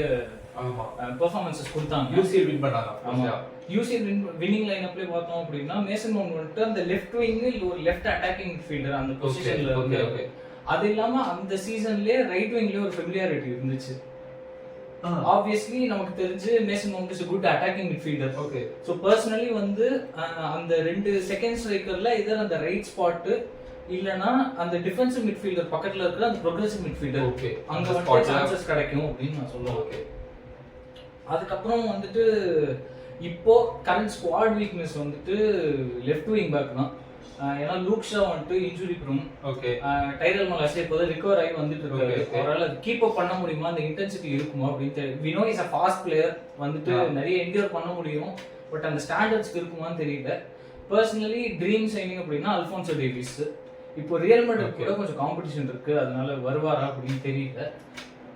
பெர்ஃபார்மன்சஸ் கொடுத்தாங்க. யூசிஎல் வின் பண்ணாங்க. ஆமா, யூசிஎல் வின்னிங் லைனப்ல பார்த்தோம் அப்படின்னா மேசன் மவுண்ட் வந்துட்டு அந்த லெஃப்ட் விங் இல்ல ஒரு லெஃப்ட் அட்டாக்கிங் ஃபீல்டர் அந்த பொசிஷன்ல. ஓகே. அது இல்லாம அந்த சீசன்லயே ரைட் விங்லயே ஒரு ஃபெமிலியாரிட்டி இருந்துச்சு. ஆப்வியஸ்லி நமக்கு தெரிஞ்சு Mason mount is a good attacking midfielder. Okay. So personally வந்து அந்த 2 செகண்ட் ஸ்ட்ரைக்கர்ல இதர் அந்த ரைட் ஸ்பாட் இல்லனா அந்த டிஃபென்சிவ் மிட்ஃபீல்டர் பக்கத்துல இருக்கிற அந்த ப்ரோக்ரெசிவ் மிட்ஃபீல்டர், ஓகே, அங்க வந்து சான்சஸ் கிடைக்கும் அப்படின்னு நான் சொல்லுவேன். ஓகே. அதுக்கப்புறம் வந்துட்டு இப்போ கரண்ட் ஸ்குவாட் வீக்னஸ் வந்துட்டு லெஃப்ட் விங் பேக் தான். ஏன்னா லூக்ஷா வந்துட்டு இன்ஜுரி ப்ரோன். ஓகே. டைரல் மலாஸ்ல இப்போ ரிகவர் ஆகி வந்துட்டு இருக்காரு. அவரால் கீப் அப் பண்ண முடியுமா, அந்த இன்டென்சிட்டி இருக்குமா அப்படின்னு தெரியும். We know is a fast player, வந்துட்டு நிறைய என்டியூர் பண்ண முடியும், பட் அந்த ஸ்டாண்டர்ட்ஸ்க்கு இருக்குமான்னு தெரியல. பர்சனலி ட்ரீம் சைனிங் அப்படின்னா அல்ஃபோன்சோ டேவிஸ். இப்போ ரியல் மேட்ரிட் கூட கொஞ்சம் காம்படிஷன் இருக்கு, அதனால வருவாரா அப்படின்னு தெரியல.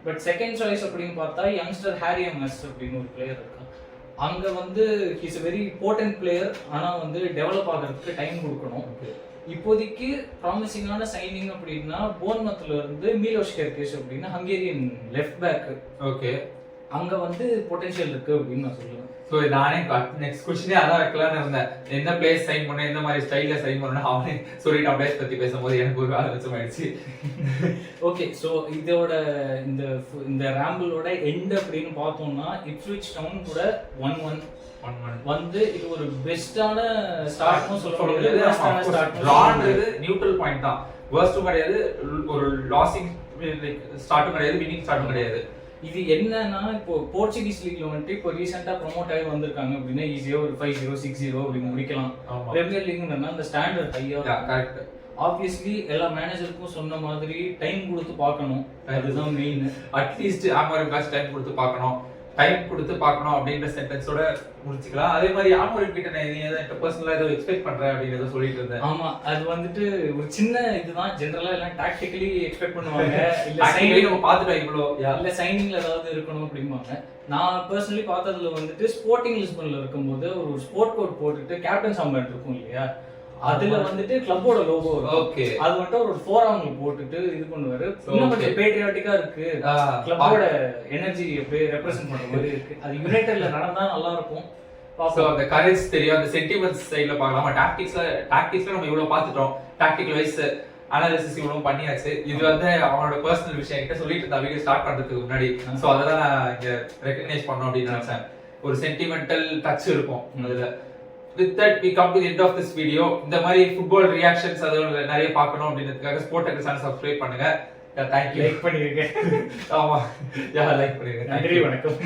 பட் செகண்ட் சாய்ஸ் அப்படின்னு பார்த்தா யங்ஸ்டர் ஹாரி எம்எஸ் அப்படின்னு ஒரு பிளேயர் இருக்கான். அங்க வந்து he's a very important player, ஆனா வந்து டெவலப் ஆகிறதுக்கு டைம் கொடுக்கணும். இப்போதைக்கு ப்ராமிசிங்கான சைனிங் அப்படின்னா போர்ன்மத்ல இருந்து மீலோஸ் கெர்கேஸ் அப்படின்னு ஹங்கேரியன் லெஃப்ட் பேக். ஓகே. அங்க வந்து பொட்டன்ஷியல் இருக்கு அப்படின்னு நான் சொல்லுவேன். ஸோ நானே நெக்ஸ்ட் கொஸ்டினே அதான் வைக்கலான்னு இருந்தேன். என்ன பிளேஸ் சைன் பண்ண, எந்த மாதிரி ஸ்டைல சைன் பண்ணணும் அவனே சொல்லிட்டு பிளேஸ் பத்தி பேசும்போது எனக்கு ஒரு வேலை மிச்சம் ஆயிடுச்சு. ஓகே. ஸோ இதோட இந்த ரேம்பிளோட எண்ட் அப்படின்னு பார்த்தோம்னா இப்ஸ்விச் டவுன் கூட 1-1 வந்து இது ஒரு பெஸ்டான ஸ்டார்ட்னு சொல்ல முடியாது. நியூட்ரல் பாயிண்ட் தான், வர்ஸ்டும் கிடையாது, ஒரு லாசிங் ஸ்டார்ட்டும் கிடையாது, வின்னிங் ஸ்டார்ட்டும் கிடையாது. இது என்னன்னா இப்போ போர்ச்சுகீஸ் லீக்ல வந்துட்டு இப்போ ரீசெண்டா ப்ரோமோட் ஆகி வந்திருக்காங்க அப்படின்னா ஈஸியா ஒரு 5-0 6-0 அப்படின்னு முடிக்கலாம். பிரீமியர் லீக்னா அந்த ஸ்டாண்டர்ட் ஹையா. கரெக்ட். ஆப்வியஸ்லி எல்லா மேனேஜருக்கும் சொன்ன மாதிரி டைம் கொடுத்து பார்க்கணும், அதுதான் மெயின். அட்லீஸ்ட் ஆமாரி மேட்ச் டைம் கொடுத்து பார்க்கணும், டைம் கொடுத்து பார்க்கணும் அப்படின்ற சென்டென்ஸோட முடிச்சுக்கலாம். அதே மாதிரி ஆமோரி கிட்ட நான் பர்சனலா ஏதோ எக்ஸ்பெக்ட் பண்றேன் அப்படின்னு சொல்லிட்டு இருந்தேன். ஆமா, அது வந்துட்டு ஒரு சின்ன இதுதான். ஜெனரலா எல்லாம் டாக்டிக்கலி எக்ஸ்பெக்ட் பண்ணுவாங்க, இல்ல சைனிங் நம்ம பார்த்துட்டோம் இவ்வளோ, இல்ல சைனிங்ல ஏதாவது இருக்கணும் அப்படிம்பாங்க. நான் பர்சனலி பார்த்ததுல வந்துட்டு ஸ்போர்ட்டிங் லிஸ்பன்ல இருக்கும்போது ஒரு ஸ்போர்ட் கோட் போட்டுட்டு கேப்டன் சாம்பர் இருக்கும் இல்லையா, அதுல வந்துட்டு கிளப்போட லோகோ ஓகே, அது வந்துட்டு ஒரு ஃபோராம்ல போட்டுட்டு இது பண்ணுவாரு. இன்னும் கொஞ்சம் பேட்ரியாட்டிக்கா இருக்கு, கிளப்போட எனர்ஜி அப்படியே ரெப்ரசன்ட் பண்ற மாதிரி இருக்கு. அது யுனைட்டட்ல நடந்தா நல்லா இருக்கும். சோ அந்த கரேஜ் தெரியும், அந்த சென்டிமெண்ட்ஸ் சைடுல பார்க்கலாம். டாக்டிக்ஸ்ல நம்ம இவ்வளவு பார்த்துட்டோம், டாக்டிக்கல் வைஸ் அனாலிசிஸ் இவ்வளவு பண்ணியாச்சு. இது வந்து அவனோட பர்சனல் விஷயம் கிட்ட சொல்லிட்டு இருந்தா வீடியோ ஸ்டார்ட் பண்றதுக்கு முன்னாடி. சோ அதெல்லாம் நான் இங்க ரெகக்னைஸ் பண்ணணும் அப்படின்னு நினைச்சேன். ஒரு சென்டிமெண்டல் டச் இருக்கும் அதுல. With that we come to the end of this video. இந்த மாதிரி ஃபுட்பால் ரியாக்ஷன்ஸ் அதோட நிறைய பார்க்கணும் அப்படின்றதுக்காக ஸ்போர்ட் டெக் சேனல் சப்ஸ்கிரைப் பண்ணுங்க. தேங்க்யூ. லைக் பண்ணிருக்கேன். ஆமா, லைக் பண்ணிருக்கேன். நன்றி, வணக்கம்.